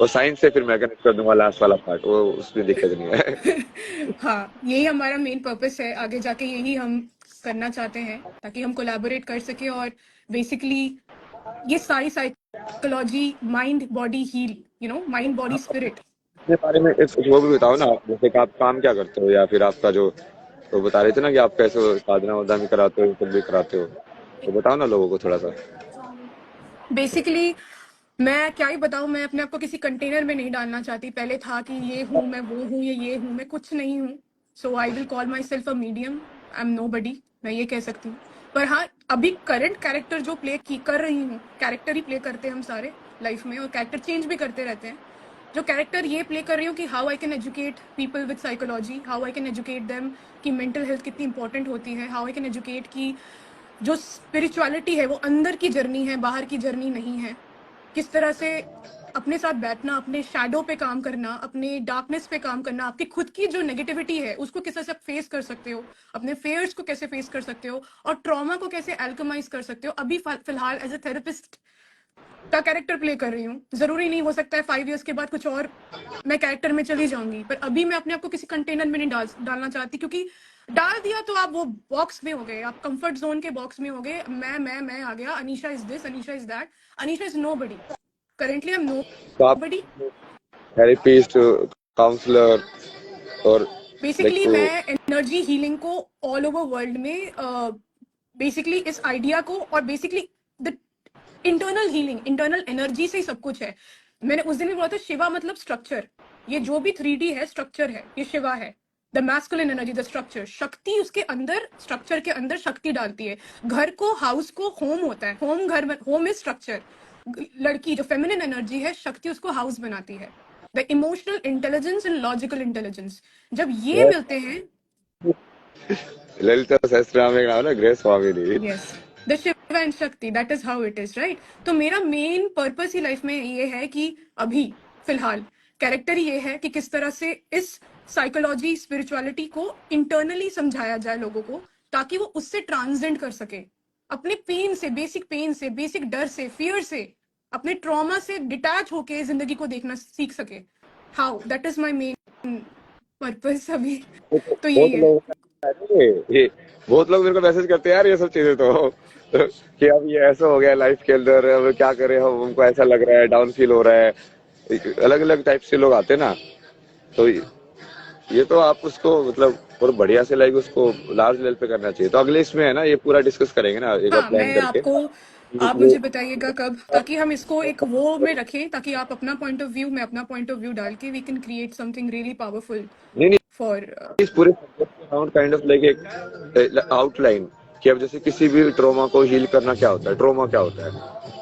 और साइंस से फिर मैं कनेक्ट कर दूंगा लास्ट वाला पार्ट, वो उसमें दिक्कत नहीं है। हाँ, यही हमारा मेन पर्पस है आगे जाके, यही हम करना चाहते हैं, ताकि हम कोलैबोरेट कर सके और बेसिकली ये सारी psychology, mind body heal, you know, mind body spirit. अपने बारे में वो भी बताओ ना, जैसे कि आप काम क्या करते हो, या फिर आपका जो तो बता रहे थे ना कि आप कैसे साधना वाधना भी कराते हो, कुछ भी कराते हो, तो बताओ ना लोगों को थोड़ा सा। बेसिकली मैं क्या ही बताऊं, मैं अपने आप को किसी कंटेनर में नहीं डालना चाहती। पहले था कि ये हूँ, मैं वो हूँ, ये हूँ, मैं कुछ नहीं हूँ। So I will call myself a medium, I am nobody, मैं ये कह सकती हूँ। पर हाँ, अभी करंट कैरेक्टर जो कर रही हूँ, कैरेक्टर ही प्ले करते हैं हम सारे लाइफ में, और कैरेक्टर चेंज भी करते रहते हैं। जो कैरेक्टर ये प्ले कर रही हूँ कि how I can educate people with psychology, how I can educate them कि मेंटल हेल्थ कितनी इंपॉर्टेंट होती है, हाउ आई कैन एजुकेट कि जो स्पिरिचुअलिटी है वो अंदर की जर्नी है, बाहर की जर्नी नहीं है। किस तरह से अपने साथ बैठना, अपने शैडो पे काम करना, अपने डार्कनेस पे काम करना, आपकी खुद की जो नेगेटिविटी है उसको किस तरह से आप फेस कर सकते हो, अपने फेयर्स को कैसे फेस कर सकते हो, और ट्रॉमा को कैसे एल्कमाइज कर सकते हो। अभी फिलहाल एज ए थेरेपिस्ट का कैरेक्टर प्ले कर रही हूँ। जरूरी नहीं, हो सकता है 5 इयर्स के बाद कुछ और मैं कैरेक्टर में चली जाऊंगी, पर अभी मैं अपने आप को किसी कंटेनर में नहीं डालना चाहती, क्योंकि डाल दिया तो आप वो बॉक्स में हो गए, आप कंफर्ट जोन के बॉक्स में हो गए। मैं आ गया, Anisha is this, Anisha is that, Anisha is nobody. Currently I am तो आप नोबडी। थेरेपिस्ट, काउंसलर और लाइक बेसिकली मैं एनर्जी हीलिंग को ऑल ओवर वर्ल्ड में बेसिकली इस आइडिया को, और basically the internal healing, internal energy से ही सब कुछ है। मैंने उस दिन भी बोला था, शिवा मतलब स्ट्रक्चर। ये जो भी 3D है स्ट्रक्चर है, ये शिवा है। The masculine energy, the structure, शक्ति उसके अंदर, स्ट्रक्चर के अंदर शक्ति डालती है। घर को, हाउस को होम होता है, होम घर, होम इज स्ट्रक्चर। लड़की जो फेमिनिन एनर्जी है, शक्ति उसको हाउस बनाती है। The emotional intelligence and logical intelligence, जब ये मिलते हैं, ललिता सहस्त्रनाम में एक नाम है ना, Grace Swami. Yes, the Shiva and Shakti, that is how it is, right. तो मेरा मेन पर्पस ही लाइफ में ये है कि अभी फिलहाल कैरेक्टर ये है कि किस तरह से इस साइकोलॉजी, स्पिरिचुअलिटी को इंटरनली समझाया जाए लोगों को, ताकि वो उससे ट्रांसेंड कर सके, अपने पेन से, बेसिक डर से, फियर से, अपने ट्रॉमा से डिटैच होके जिंदगी को देखना सीख सके। How, that is my main purpose अभी। तो बहुत यही है। लोग ये बहुत लोग मेरे को मैसेज करते हैं यार, ये सब चीजें तो कि अब ये ऐसा हो गया लाइफ के अंदर, अब क्या करें हम, हमको ऐसा लग रहा है, डाउन फील हो रहा है। अलग अलग टाइप से लोग आते हैं ना, तो ये तो आप उसको मतलब और बढ़िया से लाइक उसको लार्ज लेवल पे करना चाहिए। तो अगले इसमें है ना, ये पूरा डिस्कस करेंगे ना एक बार हाँ, प्लान मैं करके। आपको, आप मुझे बताइएगा कब, ताकि हम इसको एक वो में रखें, ताकि आप अपना पॉइंट ऑफ व्यू, मैं अपना पॉइंट ऑफ व्यू डाल के we can create something really powerful नहीं नहीं, फॉर। इस पूरे अराउंड काइंड ऑफ लाइक एक आउटलाइन कि अब जैसे किसी भी ट्रॉमा को हील करना क्या होता है, ट्रॉमा क्या होता है,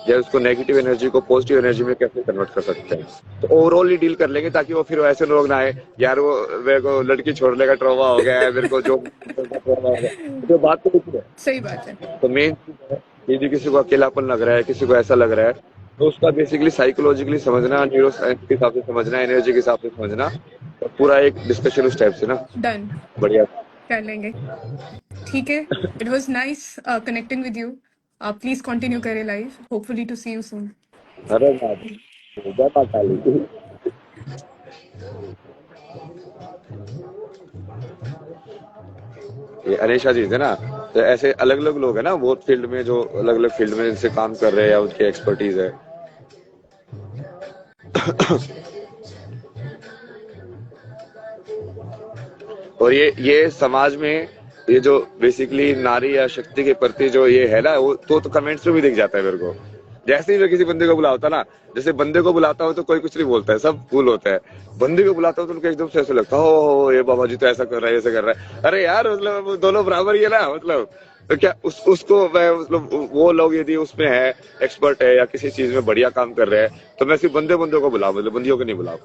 या उसको नेगेटिव एनर्जी को पॉजिटिव एनर्जी में कैसे कन्वर्ट कर सकते हैं। तो ओवरऑल ही डील कर लेंगे, ताकि वो फिर ऐसे लोग ना आए यार वो मेरे को लड़की छोड़ने का ट्रॉमा हो गया है, मेरे को जो ट्रॉमा हो गया, तो बात तो कुछ है। सही बात है। तो मेन चीज है, यदि किसी को अकेलापन लग रहा है, किसी को ऐसा लग रहा है, तो उसका बेसिकली साइकोलॉजिकली समझना, न्यूरो साइंस के हिसाब से समझना, एनर्जी के हिसाब से समझना, और पूरा एक डिस्कशन उस टाइप से ना डन, बढ़िया। कर लेंगे। ठीक है, it was nice connecting with you. आप प्लीज कंटिन्यू करें live, hopefully to see you soon. अरे जय माता काली। ये अनीशा जी थे ना, तो ऐसे अलग अलग लोग हैं ना बहुत फील्ड में, जो अलग अलग फील्ड में इनसे काम कर रहे हैं या उनकी एक्सपर्टीज है। और ये समाज में ये जो बेसिकली नारी या शक्ति के प्रति जो ये है ना, वो तो कमेंट्स में भी दिख जाता है मेरे को। जैसे ही मैं किसी बंदे को बुलाता ना, जैसे बंदे को बुलाता हूँ तो कोई कुछ नहीं बोलता है, सब कूल होता है। बंदे को बुलाता हूँ तो उनको एकदम से ऐसा लगता है, हो ये बाबा जी तो ऐसा कर रहा है, ऐसा कर रहा है। अरे यार मतलब वो दोनों बराबर ही है ना, मतलब तो क्या उसको मैं मतलब वो लोग यदि उसमें है, एक्सपर्ट है या किसी चीज में बढ़िया काम कर रहे हैं, तो मैं सिर्फ बंदों को बुलाऊं, मतलब बंदियों को नहीं बुलाऊं।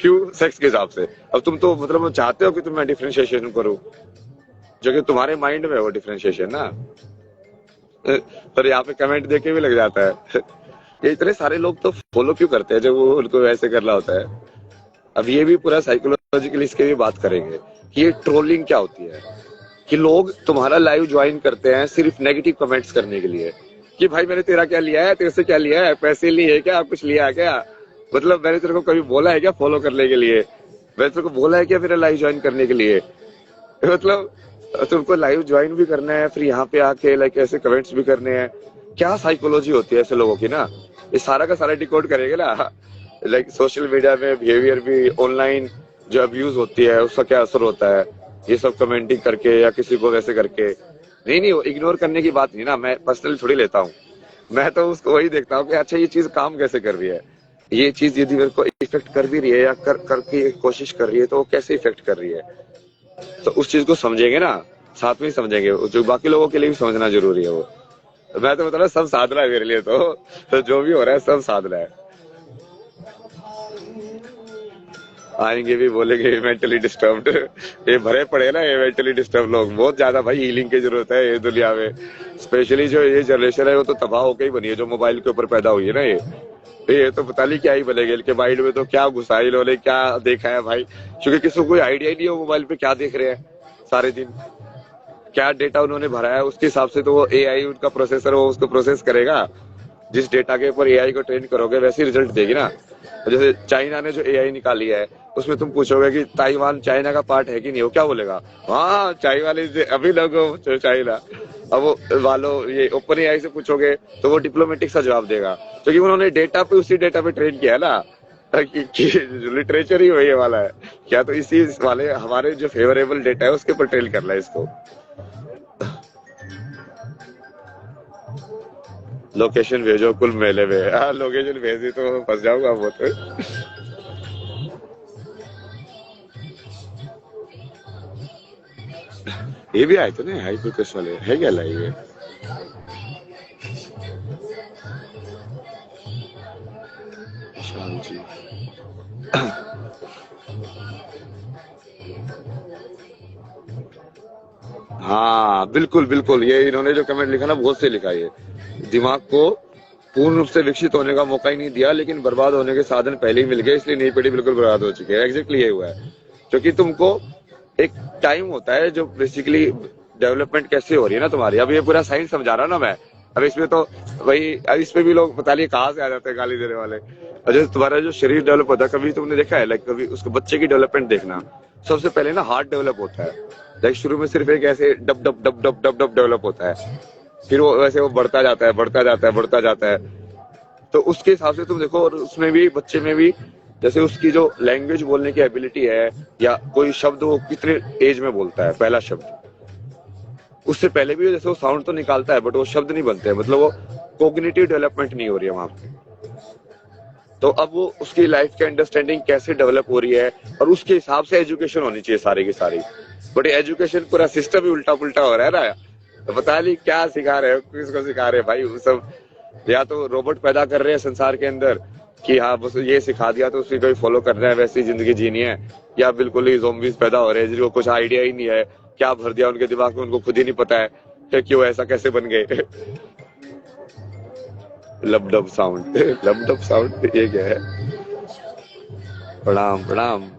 क्यों? सेक्स के हिसाब से। अब तुम तो मतलब चाहते हो कि तुम मैं डिफ्रेंशिएशन करूं, जो कि तुम्हारे माइंड में है वो डिफ्रेंशिएशन ना, पर यहाँ पे कमेंट देके भी लग जाता है। ये इतने सारे लोग तो फॉलो क्यों करते हैं जब वो उनको वैसे करना होता है। अब ये भी पूरा साइकोलॉजिकली इसके भी बात करेंगे कि ये ट्रोलिंग क्या होती है, कि लोग तुम्हारा लाइव ज्वाइन करते हैं सिर्फ नेगेटिव कमेंट्स करने के लिए, कि भाई मैंने तेरा क्या लिया है, तेरे से क्या लिया है, पैसे लिए है क्या, कुछ लिया है क्या, मतलब मैंने तेरे को कभी बोला है क्या फॉलो करने के लिए, मैंने तेरे को बोला है क्या मेरा लाइव ज्वाइन करने के लिए, मतलब तुमको लाइव ज्वाइन भी करना है, फिर यहाँ पे आके लाइक ऐसे कमेंट्स भी करने हैं। क्या साइकोलॉजी होती है ऐसे लोगों की ना, ये सारा का सारा डिकोड करेंगे ना। लाइक सोशल मीडिया में बिहेवियर भी, ऑनलाइन जो अब्यूज होती है उसका क्या असर होता है, ये सब कमेंटिंग करके या किसी को वैसे करके। नहीं वो इग्नोर करने की बात नहीं ना, मैं पर्सनली थोड़ी लेता हूँ, मैं तो उसको वही देखता हूँ कि अच्छा ये चीज काम कैसे कर रही है, ये चीज यदि मेरे को इफेक्ट कर भी रही है या करके कोशिश कर रही है, तो वो कैसे इफेक्ट कर रही है। तो उस चीज को समझेंगे ना, साथ में ही समझेंगे, जो बाकी लोगों के लिए भी समझना जरूरी है वो। मैं तो बता रहा सब साधना है मेरे लिए, तो जो भी हो रहा है सब साधना है। आएंगे भी बोलेंगे मेंटली डिस्टर्ब्ड, ये भरे पड़े ना ये मेंटली डिस्टर्ब लोग बहुत ज्यादा। भाई हीलिंग की जरूरत है ये दुनिया में, स्पेशली जो ये जनरेशन है वो तो तबाह होकर ही बनी है, जो मोबाइल के ऊपर पैदा हुई है ना, ये तो पता नहीं क्या ही बनेगा, इनके माइंड में तो क्या घुसा है इन्होंने, क्या देखा है भाई, क्योंकि किसी को कोई आइडिया ही नहीं है मोबाइल पे क्या देख रहे हैं सारे दिन, क्या डेटा उन्होंने भरा है, उसके हिसाब से तो वो एआई उनका प्रोसेसर वो उसको प्रोसेस करेगा। जिस डेटा के ऊपर एआई को ट्रेन करोगे वैसे रिजल्ट देगी ना। जैसे चाइना ने जो एआई निकाली है उसमें तुम पूछोगे कि ताइवान चाइना का पार्ट है कि नहीं, वो क्या बोलेगा, हाँ चाइना वाले अभी लोग चाइना। अब वो वालों ये ओपन एआई से पूछोगे तो वो डिप्लोमेटिक सा जवाब देगा, क्योंकि उन्होंने डेटा पे उसी डेटा पे ट्रेन किया है ना, कि लिटरेचर ही वही वाला है क्या, तो इसी वाले हमारे जो फेवरेबल डेटा है उसके ऊपर ट्रेन करना है इसको। लोकेशन भेजो कुल मेले में, हाँ लोकेशन भेजी तो फंस जाऊंगा वो तो। ये भी आए थे ना हाइपरकस वाले, है क्या लाइव है? शांति। हाँ बिल्कुल बिल्कुल, ये इन्होंने जो कमेंट लिखा ना बहुत सही लिखा। ये दिमाग को पूर्ण रूप से विकसित होने का मौका ही नहीं दिया, लेकिन बर्बाद होने के साधन पहले ही मिल गए, इसलिए नई पीढ़ी बिल्कुल बर्बाद हो चुकी है। एग्जैक्टली ये हुआ है, क्योंकि तुमको एक टाइम होता है जो बेसिकली डेवलपमेंट कैसे हो रही है ना तुम्हारी। अब ये पूरा साइंस समझा रहा ना मैं, अब इसमें तो वही, अब इसमें भी लोग पता नहीं कहाँ से आ जाते हैं गाली देने वाले। और जो तुम्हारा जो शरीर डेवलप होता है, कभी तुमने देखा है लाइक, कभी उसको बच्चे की डेवलपमेंट देखना, सबसे पहले ना हार्ट डेवलप होता है। लाइक शुरू में सिर्फ एक ऐसे dub dub dub dub dub dub develop होता है, फिर वो वैसे वो बढ़ता जाता है बढ़ता जाता है बढ़ता जाता है। तो उसके हिसाब से तुम देखो, और उसमें भी बच्चे में भी जैसे उसकी जो लैंग्वेज बोलने की एबिलिटी है, या कोई शब्द वो कितने एज में बोलता है पहला शब्द, उससे पहले भी जैसे वो साउंड तो निकालता है बट वो शब्द नहीं बनते हैं, मतलब वो कोग्निटिव डेवलपमेंट नहीं हो रही है वहां पे। तो अब वो उसकी लाइफ की अंडरस्टैंडिंग कैसे डेवलप हो रही है, और उसके हिसाब से एजुकेशन होनी चाहिए सारी की सारी। बट एजुकेशन पूरा सिस्टम ही उल्टा पुल्टा हो रहा है ना, तो पता नहीं क्या सिखा रहे हो, किसको सिखा रहे हैं भाई। वो सब या तो रोबोट पैदा कर रहे हैं संसार के अंदर कि हाँ बस ये सिखा दिया तो उसी को ही फॉलो कर रहे हैं, वैसी जिंदगी जीनी है, या बिल्कुल ही ज़ॉम्बीज पैदा हो रहे हैं जिनको कुछ आइडिया ही नहीं है, क्या भर दिया उनके दिमाग में उनको खुद ही नहीं पता है कि क्यों ऐसा कैसे बन गए। लबडब साउंड, लबडब साउंड ये क्या है? प्रणाम प्रणाम।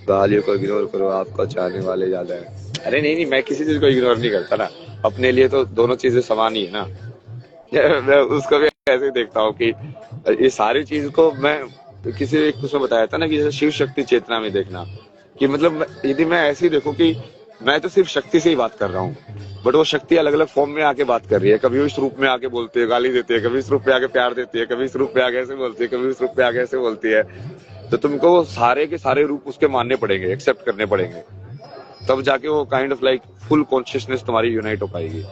गालियों को इग्नोर करो, आपको चाहने वाले ज्यादा है। अरे नहीं नहीं, मैं किसी चीज को इग्नोर नहीं करता ना, अपने लिए तो दोनों चीजें समान ही है ना। मैं उसको भी ऐसे ही देखता हूँ कि ये सारी चीज को मैं किसी एक उसमें बताया था ना कि जैसे शिव शक्ति चेतना में देखना, कि मतलब यदि मैं ऐसे ही देखूं कि मैं तो सिर्फ शक्ति से ही बात कर रहा हूँ, बट वो शक्ति अलग अलग फॉर्म में आके बात कर रही है। कभी इस रूप में आके बोलती है, गाली देती है, कभी इस रूप में आके प्यार देती है, कभी इस रूप में आगे ऐसे बोलती है, कभी इस रूप में आगे ऐसे बोलती है। तो तुमको वो सारे के सारे रूप उसके मानने पड़ेंगे, एक्सेप्ट करने पड़ेंगे, तब जाके वो kind of like full consciousness तुम्हारी यूनाइट हो पाएगी।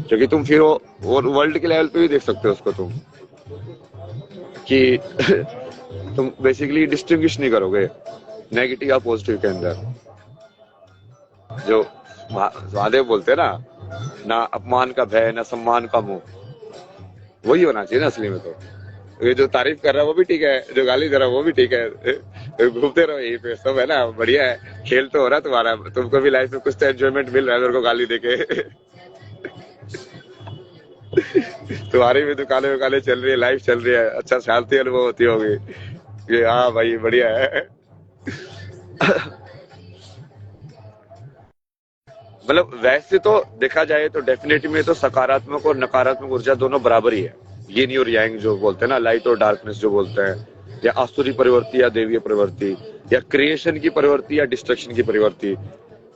क्योंकि तुम फिर वो वर्ल्ड के लेवल पे भी देख सकते हो उसको तुम, कि तुम बेसिकली डिस्टिंग्विश नहीं करोगे नेगेटिव या पॉजिटिव के अंदर। जो महादेव बोलते हैं ना अपमान का भय ना सम्मान का मुंह, वही होना चाहिए ना असली में। तो ये जो तारीफ कर रहा है वो भी ठीक है, जो गाली दे रहा है वो भी ठीक है, घूमते रहो यही पे, सब है ना, बढ़िया है, खेल तो हो रहा है तुम्हारा, तुमको भी लाइफ में कुछ तो एंजॉयमेंट मिल रहा है मेरे को गाली देके। तुम्हारी भी दुकानें वुकानें चल रही है, लाइफ चल रही है, अच्छा शांति अनुभव होती होगी ये, हाँ भाई बढ़िया है। मतलब वैसे तो देखा जाए तो डेफिनेटली में तो सकारात्मक और नकारात्मक ऊर्जा दोनों बराबर ही है। यिन और यांग जो बोलते हैं ना, लाइट और डार्कनेस जो बोलते हैं, या आसुरी प्रवृत्ति या देवीय प्रवृत्ति, या क्रिएशन की प्रवृत्ति या डिस्ट्रक्शन की प्रवृत्ति,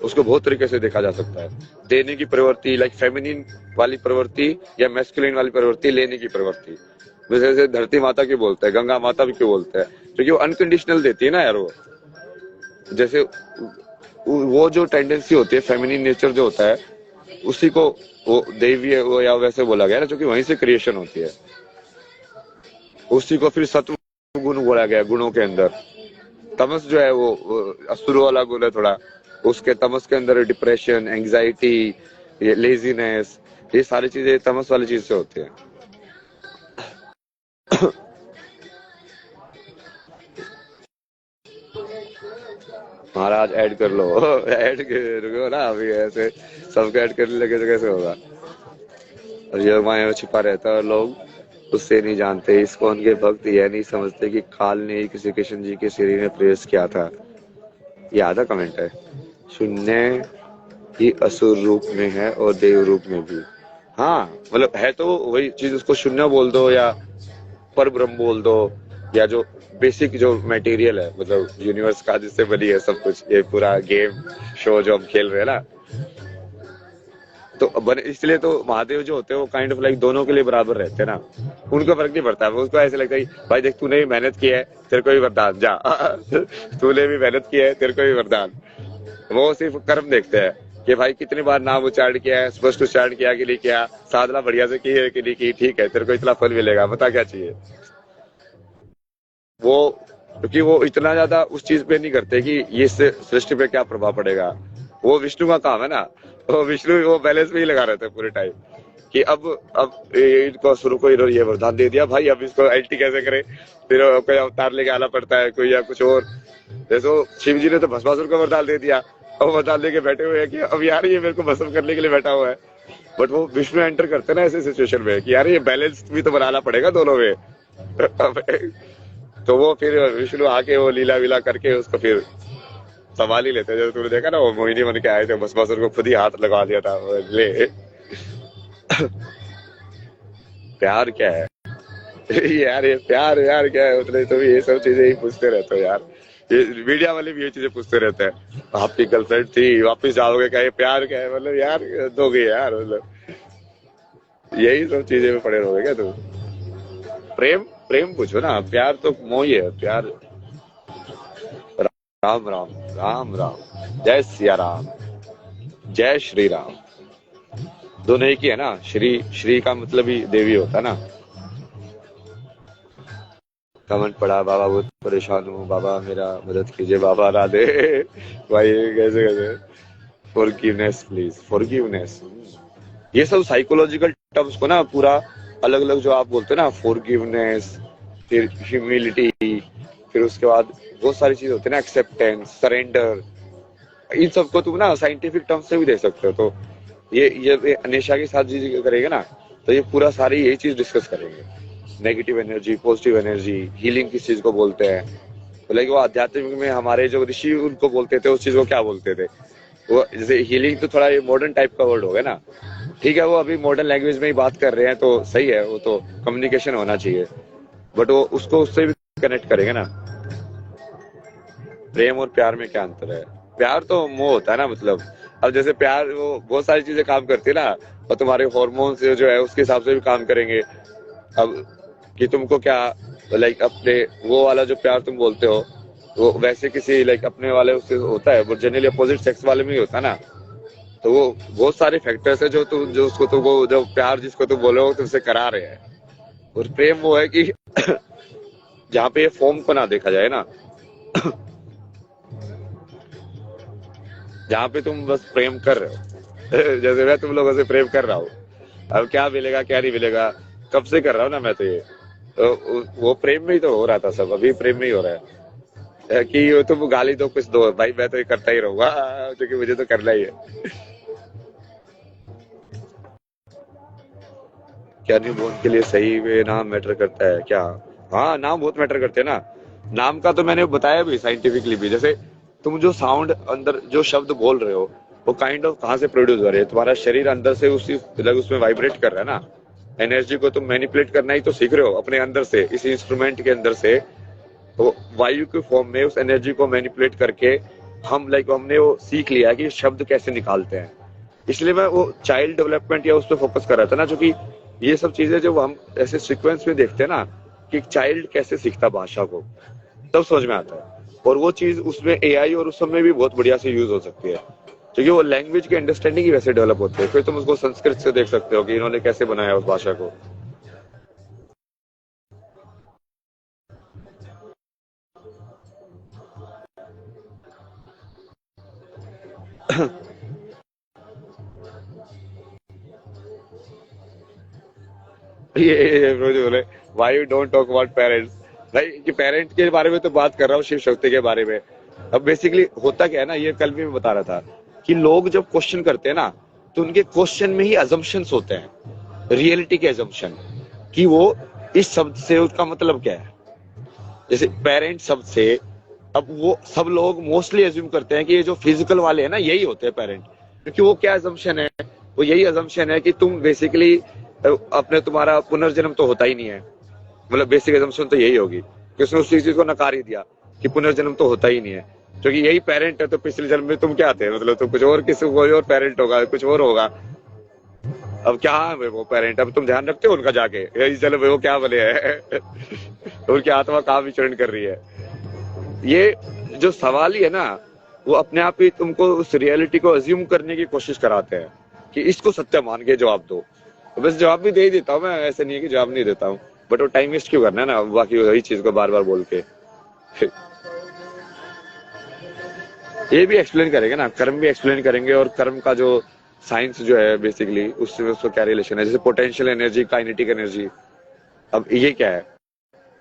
उसको बहुत तरीके से देखा जा सकता है। देने की प्रवृत्ति लाइक फेमिनिन वाली प्रवृत्ति, या मैस्कुलिन वाली प्रवृत्ति लेने की प्रवृत्ति। जैसे धरती माता की बोलते हैं, गंगा माता भी क्यों बोलते हैं, क्योंकि वो अनकंडीशनल देती है ना यार। वो जैसे वो जो टेंडेंसी होती है फेमिनिन नेचर जो होता है, उसी को वो देवी वो या वैसे बोला गया ना, क्योंकि वहीं से क्रिएशन होती है। उसी को फिर सत्व गुण बोला गया गुणों के अंदर। तमस जो है वो असुर वाला गुण है थोड़ा, उसके तमस के अंदर डिप्रेशन, एंजाइटी, लेजीनेस, ये सारी चीजें तमस वाली चीज से होती है। महाराज ऐड कर लो, ऐड करो ना, अभी ऐसे सबको ऐड करने लगे तो कैसे होगा। और ये माया छिपा रहता है और लोग उससे नहीं जानते। इस्कॉन के भक्त यह नहीं समझते कि काल ने ही श्री कृष्ण जी के शरीर में प्रवेश किया था। ये आधा कमेंट है, शून्य कि असुर रूप में है और देव रूप में भी। हाँ मतलब है तो वही चीज, उसको शून्य बोल दो या पर ब्रह्म बोल दो, या जो बेसिक जो मटेरियल है मतलब यूनिवर्स का जिससे बनी है सब कुछ, ये पूरा गेम शो जो हम खेल रहे हैं ना, तो बने इसलिए तो महादेव जो होते हैं वो काइंड ऑफ लाइक दोनों के लिए बराबर रहते हैं ना, उनको फर्क नहीं पड़ता। उसको ऐसे लगता है भाई देख तूने भी मेहनत की है तेरे को भी वरदान, जा तूने भी मेहनत की है तेरे को भी वरदान। वो सिर्फ कर्म देखते हैं कि भाई कितनी बार नाम उच्चारण किया है, स्पष्ट उच्चारण किया कि नहीं किया, साधना बढ़िया से की है कि नहीं की, ठीक है तेरे को इतना फल मिलेगा, बता क्या चाहिए। वो क्योंकि वो इतना ज्यादा उस चीज पे नहीं करते कि ये इससे सृष्टि पे क्या प्रभाव पड़ेगा। वो विष्णु का काम है ना, वो विष्णु वो बैलेंस में ही लगा रहते हैं पूरे टाइम कि अब इनको शुरू को ये वरदान दे दिया भाई, अब इसको एंटी कैसे करे, फिर कोई अवतार लेके आना पड़ता है कोई या कुछ और। जैसे शिव जी ने तो भस्मासुर को वरदान दे दिया, अब वरदान लेके बैठे हुए हैं कि अब यार ये मेरे को भस्म करने के लिए बैठा हुआ है। बट वो विष्णु एंटर करते हैं ना ऐसे सिचुएशन में कि यार ये बैलेंस भी तो बनाना पड़ेगा दोनों में। तो वो फिर विष्णु आके वो लीला वीला करके उसको फिर संभाल ही लेते हैं। जैसे तूने देखा ना वो मोहिनी बन के आए थे, भस्मासुर को खुद ही हाथ लगा दिया था। ले प्यार क्या है यार, ये प्यार यार क्या है, उतने तो ये सब चीजें ही पूछते रहते हो यार। ये मीडिया वाले भी ये चीजें पूछते रहते हैं, आपकी गर्लफ्रेंड थी वापस जाओगे क्या, ये प्यार क्या है, मतलब यार दोगे यार, मतलब यही सब चीजें में पड़े रहोगे क्या तुम। प्रेम प्रेम पूछो ना, प्यार तो मोह ही है प्यार। राम राम राम राम, जय सिया राम, जय श्री राम। दोनों एक ही है ना, श्री श्री का मतलब ही देवी होता है ना। कमेंट पड़ा, बाबा बहुत परेशान हूँ, बाबा मेरा मदद कीजिए, बाबा राधे भाई कैसे कैसे। फॉरगिवनेस प्लीज, फॉरगिवनेस, ये सब साइकोलॉजिकल टर्म्स को ना पूरा अलग अलग जो आप बोलते हो ना, फॉरगिवनेस, फिर ह्यूमिलिटी, फिर उसके बाद बहुत सारी चीजें होती है ना, एक्सेप्टेंस, सरेंडर, इन सबको तुम ना साइंटिफिक टर्म्स से भी देख सकते हो। तो ये अनिशा के साथ जी करेंगे ना, तो ये पूरा सारी यही चीज डिस्कस करेंगे, negative energy, positive energy, healing किस चीज को बोलते हैं। तो लाइक वो आध्यात्मिक में हमारे जो ऋषि उनको बोलते थे उस चीज को क्या बोलते थे। वो जैसे हीलिंग तो थोड़ा ये मॉडर्न टाइप का वर्ड हो गया ना, ठीक है वो अभी मॉडर्न लैंग्वेज में ही बात कर रहे हैं तो सही है, वो तो कम्युनिकेशन होना चाहिए, बट वो उसको उससे भी कनेक्ट करेंगे ना। प्रेम और प्यार में क्या अंतर है। प्यार तो मोह होता है ना, मतलब अब जैसे प्यार वो बहुत सारी चीजें काम करती है ना, और तुम्हारे हार्मोन्स जो है उसके हिसाब से भी काम करेंगे। अब कि तुमको क्या लाइक अपने वो वाला जो प्यार तुम बोलते हो वो वैसे किसी लाइक अपने वाले उससे होता है, वो जनरली अपोजिट सेक्स वाले में ही होता है ना। तो वो बहुत सारे फैक्टर्स है जो तुम जो उसको तुम वो जो प्यार जिसको तुम बोले हो तुमसे करा रहे हैं। और प्रेम वो है कि जहाँ पे ये फॉर्म को ना देखा जाए ना जहाँ पे तुम बस प्रेम कर रहे हो जैसे मैं तुम लोगों से प्रेम कर रहा हूँ, अब क्या मिलेगा क्या नहीं मिलेगा कब से कर रहा हूँ ना मैं, तो ये तो वो प्रेम में ही तो हो रहा था सब, अभी प्रेम में ही हो रहा है कि तुम गाली दो कुछ दो भाई मैं तो ये करता ही रहूंगा क्योंकि मुझे तो करना ही है। क्या न्यूबॉर्न के लिए सही वे नाम मैटर करता है क्या। हाँ नाम बहुत मैटर करते हैं ना, नाम का तो मैंने बताया भी साइंटिफिकली भी। जैसे तुम जो साउंड अंदर जो शब्द बोल रहे हो वो काइंड ऑफ कहाँ से प्रोड्यूस हो रहे हैं, तुम्हारा शरीर अंदर से उसी मतलब उसमें वाइब्रेट कर रहा है ना। एनर्जी को तुम मैनिपुलेट करना ही तो सीख रहे हो अपने अंदर से, इस इंस्ट्रूमेंट के अंदर से। तो वायु के फॉर्म में उस एनर्जी को मैनिपुलेट करके हम लाइक हमने वो सीख लिया कि शब्द कैसे निकालते हैं। इसलिए मैं वो चाइल्ड डेवलपमेंट या उस पर फोकस कर रहा था ना, क्योंकि ये सब चीजें जब हम ऐसे सीक्वेंस में देखते हैं ना कि चाइल्ड कैसे सीखता भाषा को, तब समझ में आता है। और वो चीज उसमें एआई और उस सब में भी बहुत बढ़िया से यूज हो सकती है, क्योंकि वो लैंग्वेज की अंडरस्टैंडिंग ही वैसे डेवलप होती है। फिर तुम उसको संस्कृत से देख सकते हो कि इन्होंने कैसे बनाया उस भाषा को। ये बोले why you don't talk about parents, भाई कि पेरेंट के बारे में तो बात कर रहा हूँ, शिव शक्ति के बारे में। अब बेसिकली होता क्या है ना, ये कल भी मैं बता रहा था कि लोग जब क्वेश्चन करते हैं ना तो उनके क्वेश्चन में ही अजम्पशंस होते हैं, रियलिटी के अजम्पशन, कि वो इस शब्द से उसका मतलब क्या है। जैसे पेरेंट शब्द से अब वो सब लोग मोस्टली एज्यूम करते हैं कि ये जो फिजिकल वाले हैं ना यही होते हैं पेरेंट, क्योंकि वो क्या अजम्पशन है, वो यही अजम्पशन है कि तुम बेसिकली अपने तुम्हारा पुनर्जन्म तो होता ही नहीं है। मतलब बेसिक अजम्पशन तो यही होगी कि उसने उस चीज को नकार ही दिया कि पुनर्जन्म तो होता ही नहीं है, क्योंकि यही पेरेंट है। तो पिछले जन्म में तुम क्या थे, मतलब तुम कुछ और, किसी कोई और पेरेंट होगा, कुछ और होगा। अब क्या है वो पेरेंट, अब तुम ध्यान रखते हो उनका जाके, इस जन्म में वो क्या बने हैं उनकी आत्मा कहाँ विचरण कर रही है। ये जो सवाल ही है ना, वो अपने आप ही तुमको उस रियलिटी को अज्यूम करने की कोशिश कराते हैं कि इसको सत्य मान के जवाब दो। तो बस जवाब भी दे ही देता हूँ मैं, ऐसे नहीं है कि जवाब नहीं देता हूँ, बट वो टाइम वेस्ट क्यों करना है ना बाकी वही चीज को बार बार बोल के। ये भी एक्सप्लेन करेंगे ना, कर्म भी एक्सप्लेन करेंगे, और कर्म का जो साइंस जो है बेसिकली उससे उसको क्या रिलेशन है, जैसे पोटेंशियल एनर्जी, काइनेटिक एनर्जी। अब ये क्या है,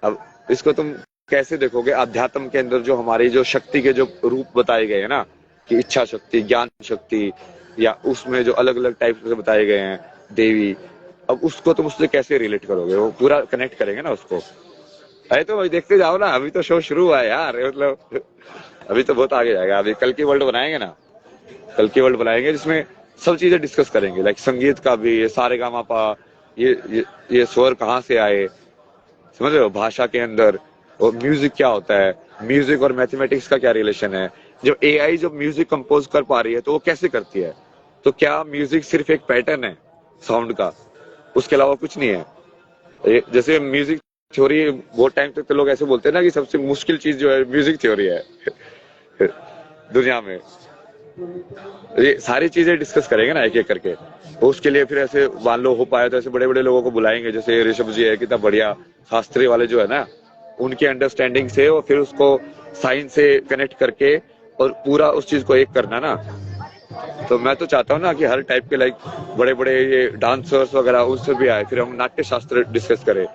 अब इसको तुम कैसे देखोगे अध्यात्म के अंदर, जो हमारी जो शक्ति के जो रूप बताए गए हैं ना, कि इच्छा शक्ति, ज्ञान शक्ति, या उसमें जो अलग अलग टाइप से बताए गए हैं देवी, अब उसको तुम उससे कैसे रिलेट करोगे, वो पूरा कनेक्ट करेंगे ना उसको। अरे तो भाई देखते जाओ ना, अभी तो शो शुरू हुआ है यार, मतलब अभी तो बहुत आगे जाएगा। अभी कल की वर्ल्ड बनाएंगे ना, कल की वर्ल्ड बनाएंगे जिसमें सब चीजें डिस्कस करेंगे, लाइक संगीत का भी, ये सारेगामापा, ये स्वर कहाँ से आए, समझ रहे हो, भाषा के अंदर, और म्यूजिक क्या होता है, म्यूजिक और मैथमेटिक्स का क्या रिलेशन है। जब एआई जब म्यूजिक कंपोज कर पा रही है तो वो कैसे करती है, तो क्या म्यूजिक सिर्फ एक पैटर्न है साउंड का, उसके अलावा कुछ नहीं है। जैसे म्यूजिक थ्योरी बहुत टाइम तक तो लोग ऐसे बोलते हैं ना कि सबसे मुश्किल चीज जो है म्यूजिक थ्योरी है दुनिया में। ये सारी चीजें डिस्कस करेंगे ना एक एक करके, तो उसके लिए फिर ऐसे मान लो हो पाया तो ऐसे बड़े बड़े लोगों को बुलाएंगे, जैसे ऋषभ जी है, कितना बढ़िया शास्त्री वाले जो है ना, उनकी अंडरस्टैंडिंग से, और फिर उसको साइंस से कनेक्ट करके और पूरा उस चीज को एक करना ना। तो मैं तो चाहता हूँ ना कि हर टाइप के लाइक बड़े बड़े ये डांसर्स वगैरह उनसे भी आए, फिर हम नाट्य शास्त्र डिस्कस करें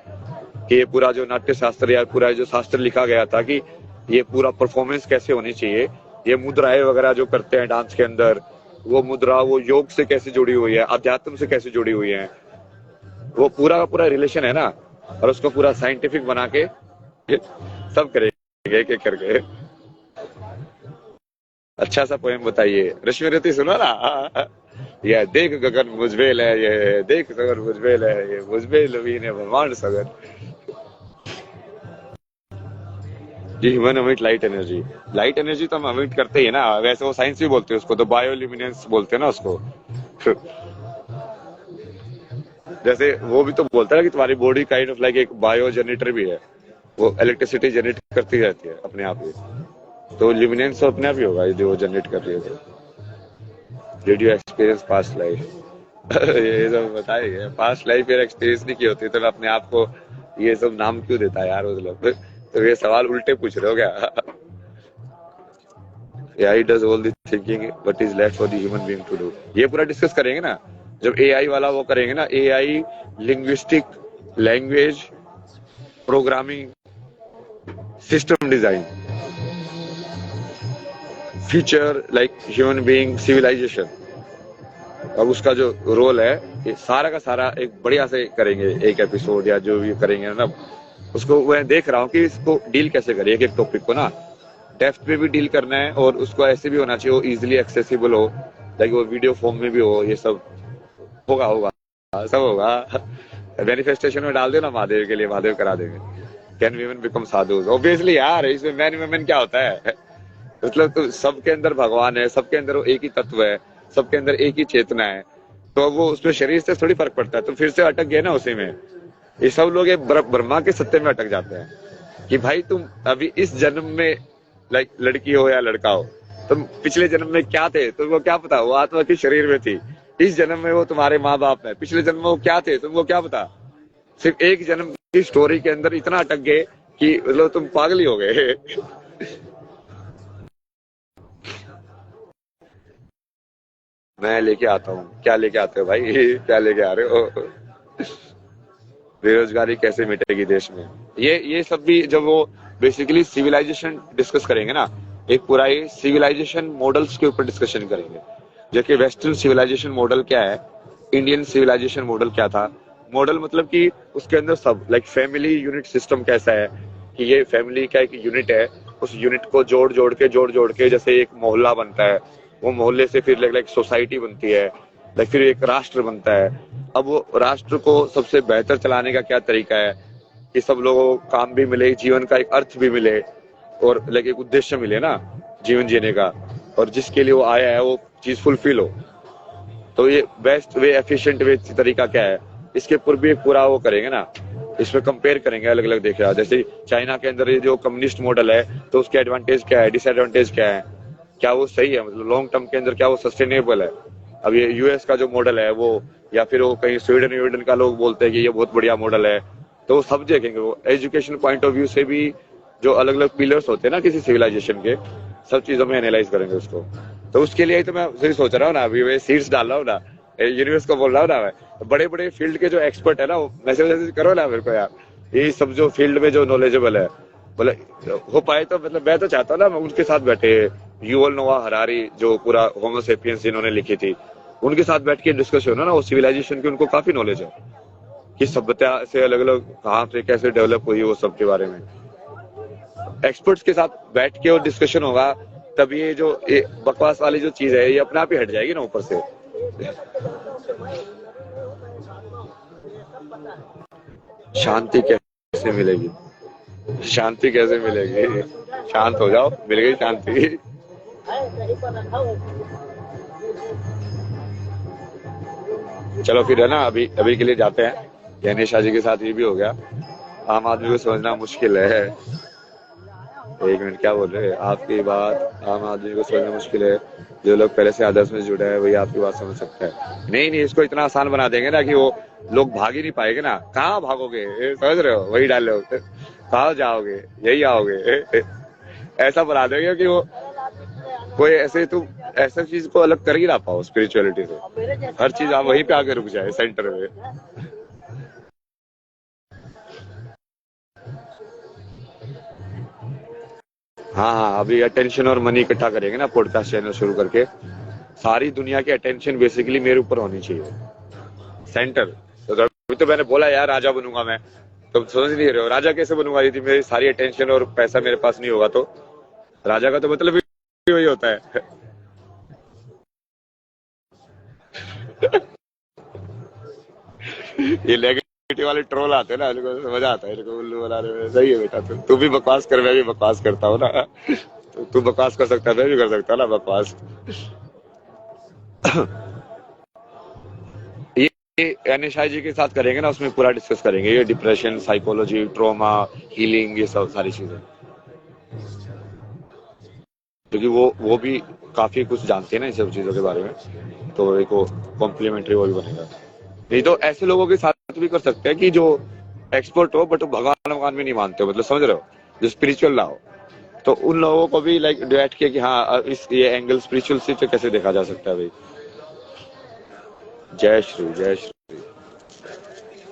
कि ये पूरा जो नाट्य शास्त्र या पूरा जो शास्त्र लिखा गया था कि ये पूरा परफॉर्मेंस कैसे होनी चाहिए, ये मुद्राएं वगैरह जो करते हैं डांस के अंदर, वो मुद्रा वो योग से कैसे जुड़ी हुई है, अध्यात्म से कैसे जुड़ी हुई है, वो पूरा का पूरा रिलेशन है ना, और उसको पूरा साइंटिफिक बना के सब करेंगे एक एक करके। अच्छा सा पोएम बताइए, रश्मिरती सुनो ना, ये देख गगन मुझबेल है, ये देख गगन मुझबेल है, ये मुझबेल ने ब्रह्मांड सगन। जी ह्यूमन अमिट लाइट एनर्जी, लाइट एनर्जी तो हम अमिट करते ही है ना, वैसे वो साइंस भी बोलते हैं उसको, तो बायोल्यूमिनेंस बोलते हैं ना उसको। जैसे वो भी तो बोलता है कि तुम्हारी बॉडी काइंड ऑफ लाइक एक बायो जनरेटर भी है, वो इलेक्ट्रिसिटी जनरेट करती रहती है अपने आप ही, तो ल्यूमिनेंस तो अपने आप ही होगा यदि वो जनरेट कर रही है तो। Did you experience past life ये सब बताइए, पास्ट लाइफ यार एक्सपीरियंस नहीं की होती तो मैं अपने आप को ये सब नाम क्यों देता है यार, मतलब तो ये सवाल उल्टे पूछ रहे हो क्या। AI does all the thinking, what is left for the human being to do, ये पूरा डिस्कस करेंगे ना जब AI वाला वो करेंगे ना, AI linguistic, language programming, system design, future like human being, civilisation. अब उसका जो रोल है ये सारा का सारा एक बढ़िया से करेंगे एक एपिसोड, या जो भी करेंगे ना, उसको मैं देख रहा हूँ कि इसको डील कैसे करें, एक एक टॉपिक को ना डेप्थ में भी डील करना है, और उसको ऐसे भी होना चाहिए वो इजीली एक्सेसिबल हो, लाइक वो वीडियो फॉर्म में भी हो, ये सब होगा होगा सब होगा। मैनिफेस्टेशन में डाल दो ना महादेव के लिए, महादेव करा देंगे। Can women become Sadhu, obviously यार इसमें मैन वुमेन क्या होता है, मतलब तो सबके अंदर भगवान है, सबके अंदर वो एक ही तत्व है, सबके अंदर एक ही चेतना है, तो वो उसमें शरीर से थोड़ी फर्क पड़ता है। तो फिर से अटक गए ना उसी में, ये सब लोग ब्रह्मा के सत्य में अटक जाते हैं कि भाई तुम अभी इस जन्म में लाइक लड़की हो या लड़का हो, तुम पिछले जन्म में क्या थे तुमको क्या पता, वो आत्मा के शरीर में थी, इस जन्म में वो तुम्हारे माँ बाप है, पिछले जन्म में वो क्या थे तुमको क्या पता। सिर्फ एक जन्म की स्टोरी के अंदर इतना अटक गए कि मतलब तुम पागल ही हो गए। मैं लेके आता हूँ, क्या लेके आते हो भाई, क्या लेके आ रहे हो। बेरोजगारी कैसे मिटेगी देश में, ये सब भी जब वो बेसिकली सिविलाइजेशन डिस्कस करेंगे ना, एक पूरा ये सिविलाइजेशन मॉडल्स के ऊपर डिस्कशन करेंगे, जो कि वेस्टर्न सिविलाइजेशन मॉडल क्या है, इंडियन सिविलाइजेशन मॉडल क्या था। मॉडल मतलब कि उसके अंदर सब लाइक फैमिली यूनिट सिस्टम कैसा है, कि ये फैमिली का एक यूनिट है, उस यूनिट को जोड़ जोड़ के जैसे एक मोहल्ला बनता है, वो मोहल्ले से फिर लाइक सोसाइटी बनती है, लाइक फिर एक राष्ट्र बनता है। अब वो राष्ट्र को सबसे बेहतर चलाने का क्या तरीका है कि सब लोगों को काम भी मिले, जीवन का एक अर्थ भी मिले और लाइक एक उद्देश्य मिले ना जीवन जीने का, और जिसके लिए वो आया है वो चीज फुलफिल हो। तो ये बेस्ट वे, एफिशिएंट वे तरीका क्या है, इसके ऊपर भी एक पूरा वो करेंगे ना, इसमें कंपेयर करेंगे अलग अलग देखा। जैसे चाइना के अंदर ये जो कम्युनिस्ट मॉडल है, तो उसके एडवांटेज क्या है, डिसएडवांटेज क्या है, क्या वो सही है, मतलब लॉन्ग टर्म के अंदर क्या वो सस्टेनेबल है। अब ये यूएस का जो मॉडल है वो, या फिर वो कहीं स्वीडन का लोग बोलते हैं कि ये बहुत बढ़िया मॉडल है, तो वो सब देखेंगे। वो एजुकेशन पॉइंट ऑफ व्यू से भी जो अलग अलग पिलर्स होते हैं ना किसी सिविलाइजेशन के, सब चीजों में एनालाइज करेंगे उसको। तो उसके लिए तो मैं सही सोच रहा हूँ ना, अभी मैं सीड्स डाल रहा हूँ ना, यूनिवर्स को बोल रहा हूँ ना, मैं बड़े बड़े फील्ड के जो एक्सपर्ट है ना, मैसेज करो ना मेरे को यार, ये सब जो फील्ड में जो नॉलेजेबल है, बोले हो पाए तो मतलब मैं तो चाहता हूँ ना मैं उनके साथ बैठे, युवल नोआ हरारी जो पूरा होमो सेपियंस जिन्होंने लिखी थी, उनके साथ बैठ के डिस्कशन हो ना, वो सिविलाइजेशन की उनको काफी नॉलेज है कि सभ्यता से अलग अलग कहाँ से कैसे डेवलप हुई, वो सब के बारे में एक्सपर्ट्स के साथ बैठ के और डिस्कशन होगा, तब ये जो ये बकवास वाली जो चीज है ये अपने आप ही हट जाएगी ना ऊपर से। शांति कैसे मिलेगी, शांति कैसे मिलेगी, शांत हो जाओ, मिल गई शांति। चलो फिर है ना, अभी अभी के लिए जाते हैं। गणेशा जी के साथ ये भी हो गया। आम आदमी को समझना मुश्किल है। एक मिनट, क्या बोल रहे हैं? आपकी बात आम आदमी को समझना मुश्किल है, जो लोग पहले से आदर्श में जुड़ा है वही आपकी बात समझ सकता है। नहीं नहीं, इसको इतना आसान बना देंगे ना कि वो लोग भाग ही नहीं पाएंगे ना। कहाँ भागोगे, समझ रहे हो? वही डाल लो, कहाँ जाओगे, यही आओगे। ऐसा बना देंगे कि वो कोई ऐसे तुम ऐसा चीज को अलग कर ही ना पाओ स्पिरिचुअलिटी से। हर चीज आप वहीं पे आके रुक जाए सेंटर में। हाँ हाँ, अभी अटेंशन और मनी इकट्ठा करेंगे ना पॉडकास्ट चैनल शुरू करके। सारी दुनिया की अटेंशन बेसिकली मेरे ऊपर होनी चाहिए, सेंटर। तो अभी तो मैंने बोला यार राजा बनूंगा मैं, तो समझ नहीं रहे हो राजा कैसे बनूंगा यदि मेरी सारी अटेंशन और पैसा मेरे पास नहीं होगा। तो राजा का तो मतलब ही वही होता है। ये नेगेटिव वाले ट्रोल आते हैं ना, इनको समझ आता है, इनको उल्लू बना रहे हैं। सही है बेटा, तू भी बकवास कर, मैं भी बकवास करता हूँ ना। तो तू बकवास कर सकता है, मैं भी कर सकता हूँ ना बकवास। ये अनिशा जी के साथ करेंगे ना, उसमें पूरा डिस्कस करेंगे ये डिप्रेशन, साइकोलॉजी, ट्रॉमा, हीलिंग, ये सब सारी चीजें, क्योंकि वो भी काफी कुछ जानते हैं ना इन सब चीजों के बारे में। तो एक कॉम्प्लीमेंट्री वो भी बनेगा। नहीं तो ऐसे लोगों के साथ भी कर सकते हैं कि जो एक्सपर्ट हो बट भगवान भगवान भी नहीं मानते हो, मतलब समझ रहे हो, जो स्पिरिचुअल ना हो। तो उन लोगों को भी लाइक बैठ के कि हाँ इस ये एंगल स्पिरिचुअल से कैसे देखा जा सकता है भाई। जय श्री, जय श्री।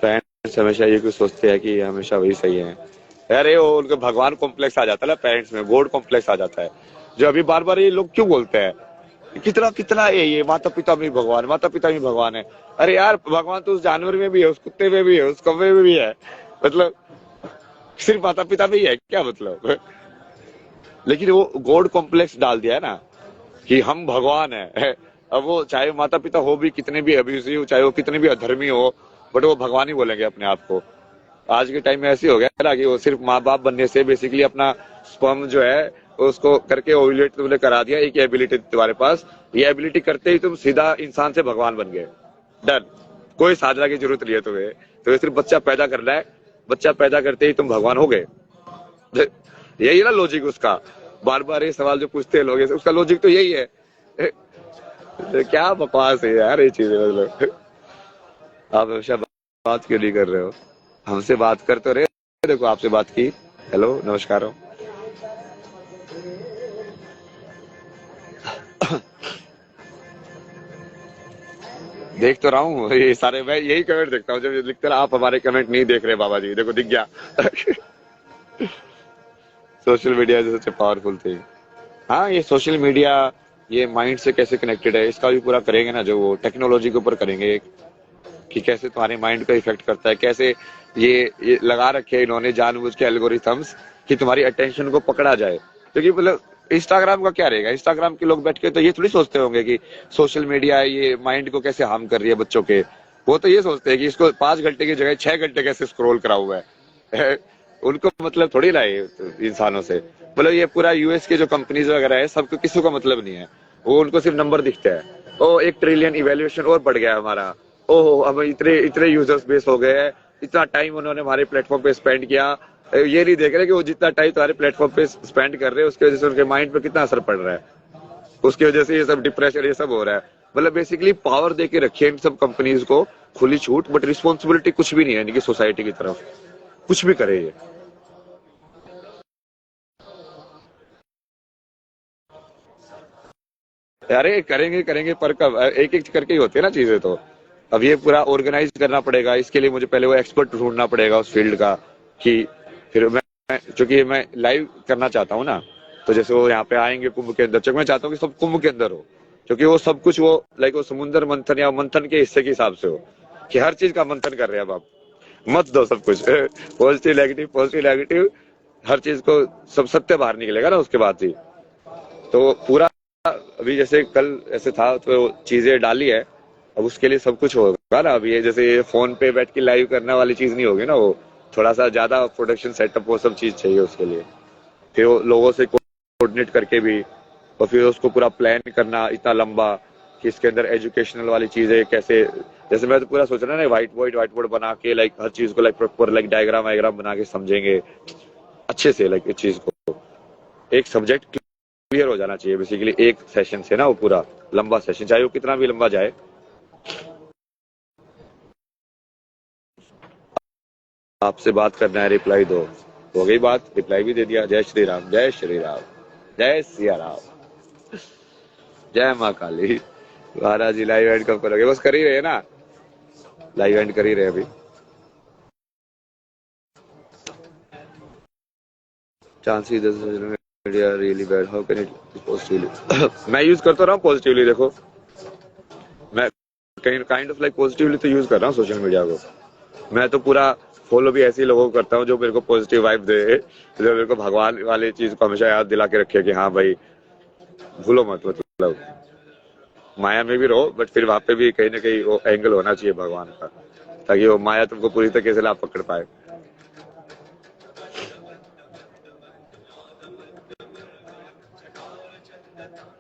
पेरेंट्स हमेशा ये कुछ सोचते हैं कि हमेशा वही सही है। अरे वो उनके भगवान कॉम्प्लेक्स आ जाता है ना पेरेंट्स में, गॉड कॉम्प्लेक्स आ जाता है, जो अभी बार बार ये लोग क्यों बोलते हैं कितना कितना ये माता पिता में भगवान, माता पिता में भगवान है। अरे यार भगवान तो उस जानवर में भी है, उस कुत्ते में भी है, उस कौवे में भी है, मतलब सिर्फ माता पिता में ही है क्या मतलब? लेकिन वो गॉड कॉम्प्लेक्स डाल दिया है ना कि हम भगवान है। अब वो चाहे माता पिता हो भी कितने भी अब्यूसिव, चाहे वो कितने भी अधर्मी हो, बट वो भगवान ही बोलेंगे अपने आप को। आज के टाइम में ऐसे हो गया ना कि वो सिर्फ माँ बाप बनने से बेसिकली अपना स्पर्म जो है उसको करके ओव्यूलेट तुमने करा दिया, एक एबिलिटी तुम्हारे पास, ये एबिलिटी करते ही तुम सीधा इंसान से भगवान बन गए। डन, कोई साधना की जरूरत नहीं है तुम्हें, तो सिर्फ बच्चा पैदा करना है, बच्चा पैदा करते ही तुम भगवान हो गए। यही ना लॉजिक उसका। बार बार ये सवाल जो पूछते हैं लोग, उसका लॉजिक तो यही है। क्या बकवास है यार ये चीजें, मतलब आप हमेशा बात क्यों नहीं कर रहे हो? हमसे बात कर तो रहे, देखो आपसे बात की, हेलो नमस्कार हो। देख तो रहा हूँ ये सारे, मैं यही कमेंट देखता हूँ जब लिखते रहा आप हमारे कमेंट नहीं देख रहे बाबा जी, देखो दिख गया। Social media is such a powerful thing. हाँ, ये सोशल मीडिया ये माइंड से कैसे कनेक्टेड है, इसका भी पूरा करेंगे ना, जो वो टेक्नोलॉजी के ऊपर करेंगे कि कैसे तुम्हारे माइंड को इफेक्ट करता है, कैसे ये लगा रखे हैं इन्होंने जानबूझ के एल्गोरिथम्स कि तुम्हारी अटेंशन को पकड़ा जाए। क्योंकि मतलब इंस्टाग्राम का क्या रहेगा? इंस्टाग्राम के लोग बैठ के तो ये थोड़ी सोचते होंगे कि सोशल मीडिया ये माइंड को कैसे हार्म कर रही है बच्चों के। वो तो ये सोचते हैं कि इसको 5 घंटे की जगह 6 घंटे कैसे स्क्रॉल करा हुआ है। उनको मतलब थोड़ी ना है इंसानों से। मतलब ये पूरा यूएस के जो कंपनीज वगैरह है सबको किसी को मतलब नहीं है। वो उनको सिर्फ नंबर दिखते हैं। ओ 1 ट्रिलियन इवेल्युएशन और बढ़ गया हमारा। ओहो हम इतने इतने यूजर्स बेस हो गए हैं। इतना टाइम उन्होंने हमारे प्लेटफॉर्म पे स्पेंड किया। ये नहीं देख रहे कि वो जितना टाइम तुम्हारे प्लेटफॉर्म पे स्पेंड कर रहे हैं उसकी वजह से उनके माइंड पे कितना असर पड़ रहा है। उसकी वजह से ये सब डिप्रेशन ये सब हो रहा है। मतलब बेसिकली पावर दे के रखी है इन सब कंपनीज को खुली छूट, बट रिस्पॉन्सिबिलिटी कुछ भी नहीं है इनकी सोसाइटी की तरफ। कुछ भी करे ये। अरे करेंगे करेंगे पर कब? एक एक करके ही होती है ना चीजें तो। अब ये पूरा ऑर्गेनाइज करना पड़ेगा। इसके लिए मुझे पहले वो एक्सपर्ट ढूंढना पड़ेगा उस फील्ड का कि फिर चूंकि मैं लाइव करना चाहता हूँ ना, तो जैसे वो यहाँ पे आएंगे कुंभ के अंदर, चूंकि मैं चाहता हूँ कि सब कुंभ के अंदर हो, क्योंकि वो सब कुछ वो लाइक वो समुद्र मंथन या मंथन के हिस्से के हिसाब से हो कि हर चीज का मंथन कर रहे हैं। अब आप मत दो सब कुछ। पॉजिटिव नेगेटिव हर चीज को सब सत्य बाहर निकलेगा ना उसके बाद ही। तो पूरा अभी जैसे कल ऐसे था तो चीजें डाली है। अब उसके लिए सब कुछ होगा ना। अब ये जैसे ये फोन पे बैठ के लाइव करने वाली चीज नहीं होगी ना। वो थोड़ा सा ज्यादा प्रोडक्शन सेटअप वो सब चीज चाहिए उसके लिए। फिर वो लोगों से कोऑर्डिनेट करके भी, और फिर उसको पूरा प्लान करना इतना लंबा कि इसके अंदर एजुकेशनल वाली चीजें कैसे। जैसे मैं तो पूरा सोच रहा ना व्हाइट बोर्ड बना के लाइक हर चीज को लाइक प्रॉपर लाइक डायग्राम वायग्राम बना के समझेंगे अच्छे से। लाइक इस चीज को एक सब्जेक्ट क्लियर हो जाना चाहिए बेसिकली एक सेशन से ना। वो पूरा लंबा सेशन चाहे वो कितना भी लंबा जाए। आपसे बात करना है रिप्लाई दो। हो गई बात, रिप्लाई भी दे दिया। जय श्री राम, जय श्री राम, जय सिया राम, जय माँ काली। महाराज जी लाइव एंड कब करोगे? बस कर ही रहे ना, लाइव एंड कर ही रहे अभी। Chances media really bad, how can it positively? मैं यूज करता रहा हूँ पॉजिटिवली। देखो मैं काइंड ऑफ लाइक पॉजिटिवली तो यूज कर रहा हूँ सोशल मीडिया को। मैं तो पूरा फॉलो भी ऐसे ही लोगों को करता हूँ जो मेरे को पॉजिटिव वाइब दे, जो मेरे को भगवान वाली चीज को हमेशा याद दिला के रखे कि हाँ भाई भूलो मत। मतलब माया में भी रहो, बट फिर वहां पे भी कहीं ना कहीं वो एंगल होना चाहिए भगवान का, ताकि वो माया तुमको पूरी तरीके से ना पकड़ पाए।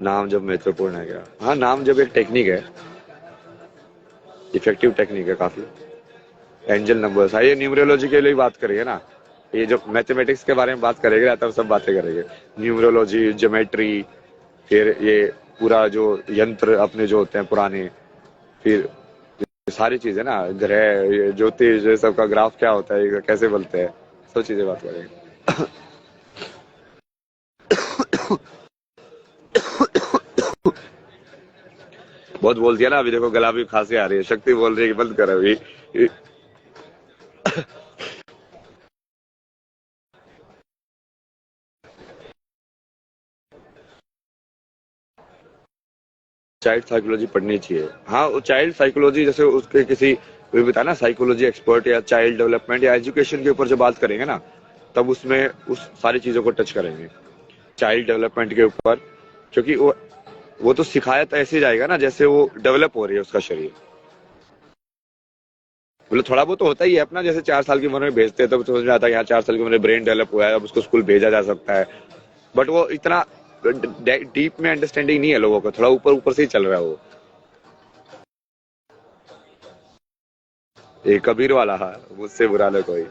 नाम जब महत्वपूर्ण है क्या? हाँ, नाम जब एक टेक्निक है, इफेक्टिव टेक्निक है काफी। एंजल नंबर्स, हाँ ये न्यूमरोलॉजी के लिए बात करेंगे ना। ये जो मैथमेटिक्स के बारे में बात करेंगे तब सब बातें करेंगे। न्यूमरोलॉजी, ज्योमेट्री, फिर ये पूरा जो यंत्र अपने जो होते हैं पुराने, फिर सारी चीजें ना, ग्रह, ये ज्योतिष, ये सब का ग्राफ क्या होता है, ये कैसे बनते हैं, सब चीजें बात करेंगे। बहुत बोल दिया ना, अभी देखो गला भी खांसी आ रही है। शक्ति बोल रही है कि बंद कर अभी। चाइल्ड साइकोलॉजी पढ़नी चाहिए। हाँ, वो चाइल्ड साइकोलॉजी जैसे उसके किसी भी बताया ना, साइकोलॉजी एक्सपर्ट या चाइल्ड डेवलपमेंट या एजुकेशन के ऊपर जो बात करेंगे ना, तब उसमें उस सारी चीजों को टच करेंगे चाइल्ड डेवलपमेंट के ऊपर। क्योंकि वो तो सिखाया तो ऐसे जाएगा ना जैसे वो डेवलप हो रही है उसका शरीर। मतलब थोड़ा बहुत तो होता ही है अपना। जैसे 4 साल की उम्र में भेजते हैं तब तो समझ में आता है यहाँ 4 साल की उम्र में ब्रेन डेवलप हुआ है, अब उसको स्कूल भेजा जा सकता है। बट वो इतना डीप में अंडरस्टैंडिंग नहीं है लोगों को, थोड़ा ऊपर ऊपर से ही चल रहा है वो। ये कबीर वाला, हाँ मुझसे बुरा ना कोई।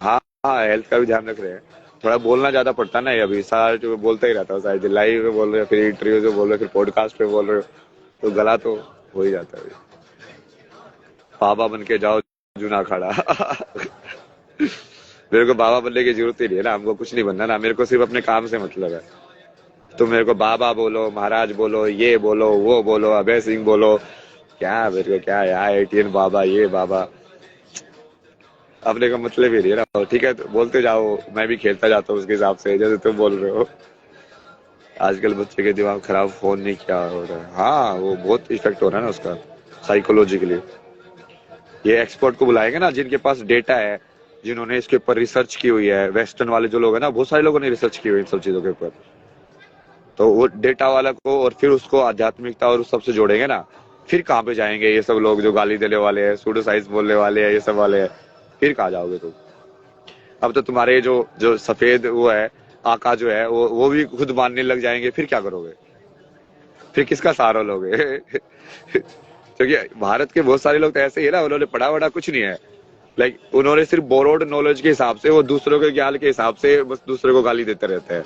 हाँ हाँ, हेल्थ का भी ध्यान रख रहे हैं। थोड़ा बोलना ज्यादा पड़ता है ना, ये अभी सारा जो बोलता ही रहता है, शायद लाइव में बोल रहे हो, फिर इंटरव्यू में बोल रहे हो, फिर पॉडकास्ट पे बोल रहे हो, तो गला तो हो ही जाता है। बाबा बन के जाओ जूना खड़ा। मेरे को बाबा बनने की जरूरत ही नहीं है ना, हमको कुछ नहीं बनना ना, मेरे को सिर्फ अपने काम से मतलब है। तुम मेरे को बाबा बोलो, महाराज बोलो, ये बोलो, वो बोलो, अभय सिंह बोलो, क्या मेरे को क्या यार, एटीएन बाबा, ये बाबा, अपने का मतलब ही नहीं है ना। ठीक है तो बोलते जाओ, मैं भी खेलता जाता हूँ उसके हिसाब से, जैसे तुम बोल रहे हो। आजकल बच्चे के दिमाग खराब, फोन नहीं क्या हो रहा है। हाँ, वो बहुत इफेक्ट हो रहा है ना उसका साइकोलॉजिकली। ये एक्सपर्ट को बुलाएंगे ना जिनके पास डेटा है, जिन्होंने इसके ऊपर रिसर्च की हुई है। वेस्टर्न वाले जो लोग हैं ना, बहुत सारे लोगों ने रिसर्च की हुई है इन सब चीजों के ऊपर। तो वो डेटा वाला को और फिर उसको आध्यात्मिकता और उस सबसे जोड़ेंगे ना, फिर कहाँ पे जाएंगे ये सब लोग जो गाली देने वाले हैं, सूडो साइंस बोलने वाले हैं, ये सब वाले हैं, फिर कहाँ जाओगे तुम? अब तो तुम्हारे जो जो सफेद वो है आका जो है वो भी खुद मानने लग जाएंगे, फिर क्या करोगे? फिर किसका सहारा लोगे? क्योंकि भारत के बहुत सारे लोग तो ऐसे ही है ना, उन्होंने पढ़ा वढ़ा कुछ नहीं है, लाइक उन्होंने सिर्फ बोरोड नॉलेज के हिसाब से, वो दूसरों के ज्ञान के हिसाब से बस दूसरे को गाली देते रहते हैं।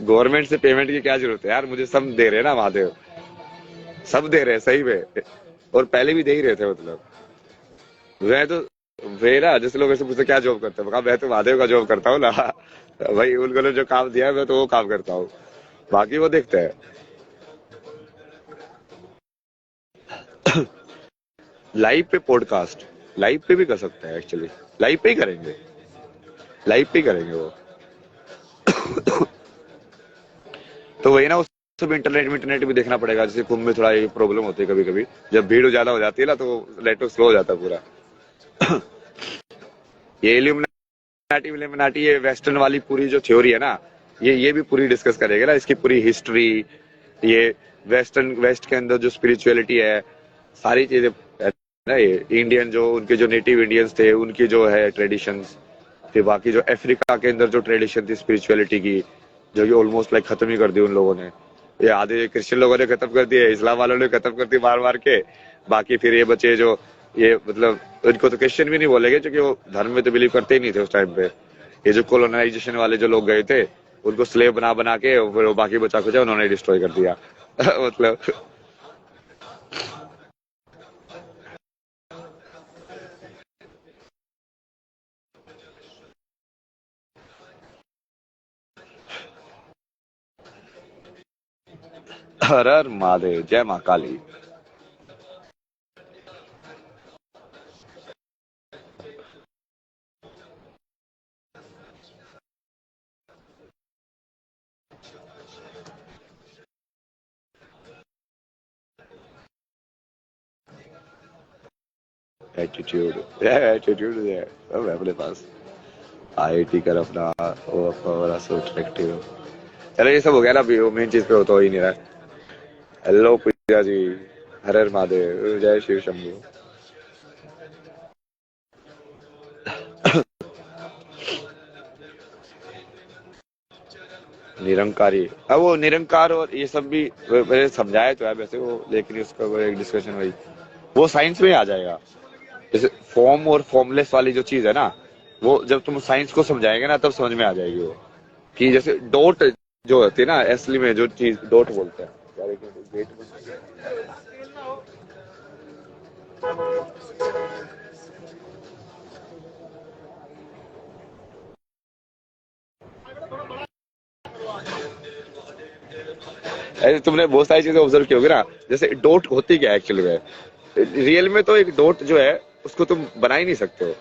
गवर्नमेंट से पेमेंट की क्या जरूरत है यार, मुझे सब दे रहे हैं ना महादेव, सब दे रहे हैं सही में, और पहले भी दे ही रहे थे। मतलब मैं तो मेरा जैसे लोग ऐसे पूछते क्या जॉब करते हैं, मैं तो महादेव का जॉब करता हूँ ना। भाई उनको जो काम दिया है मैं तो वो काम करता हूँ, बाकी वो देखते हैं। लाइव पे पॉडकास्ट लाइव पे भी कर सकते हैं, एक्चुअली लाइव पे ही करेंगे, लाइव पे ही करेंगे वो। तो वही ना, उस सब इंटरनेट भी देखना पड़ेगा। जैसे कुंभ में थोड़ा ये प्रॉब्लम होती है कभी कभी, जब भीड़ ज्यादा हो जाती है ना तो नेटवर्क स्लो हो जाता है पूरा। ये इल्यूमिनाटी ये वेस्टर्न वाली पूरी जो थ्योरी है ना, ये भी पूरी डिस्कस करेंगे ना, इसकी पूरी हिस्ट्री, ये वेस्ट के अंदर जो स्पिरिचुअलिटी है, सारी चीजें है ना, ये इंडियन जो उनके जो नेटिव इंडियंस थे उनकी जो है ट्रेडिशंस, फिर बाकी जो अफ्रीका के अंदर जो ट्रेडिशन थी स्पिरिचुअलिटी की, जो कि ऑलमोस्ट लाइक खत्म ही कर दी उन लोगों ने। ये आधे क्रिश्चियन लोगों ने खत्म कर दिए, इस्लाम वालों ने खत्म कर दी मार मार के, बाकी फिर ये बचे जो ये मतलब इनको तो क्रिश्चियन भी नहीं बोलेंगे क्योंकि वो धर्म में तो बिलीव करते ही नहीं थे उस टाइम पे। ये जो कोलोनाइजेशन वाले जो लोग गए थे उनको स्लेव बना बना के फिर वो बाकी बचा कुचा उन्होंने डिस्ट्रॉय कर दिया। मतलब हर हर महादेव, जय माँ काली। एटीट्यूड है सब है अपने पास। आईआईटी कर अपना, वो अपना वाला सो अट्रैक्टिव। चलो ये सब हो गया ना, अभी वो मेन चीज पे हो ही नहीं रहा है। हेलो पूजा जी, हर हर महादेव, जय शिव शंभू। निरंकारी, अब वो निरंकार और ये सब भी मैंने समझाया तो है वैसे वो, लेकिन उसका वो एक डिस्कशन वही वो साइंस में ही आ जाएगा। जैसे फॉर्म और फॉर्मलेस वाली जो चीज है ना, वो जब तुम साइंस को समझाएंगे ना तब समझ में आ जाएगी वो, कि जैसे डॉट जो होती है ना, असली में जो चीज डॉट बोलते हैं। ऐसे तुमने बहुत सारी चीजें ऑब्जर्व की होगी ना, जैसे डॉट होती क्या है एक्चुअली में, रियल में तो एक डॉट जो है उसको तुम बना ही नहीं सकते हो,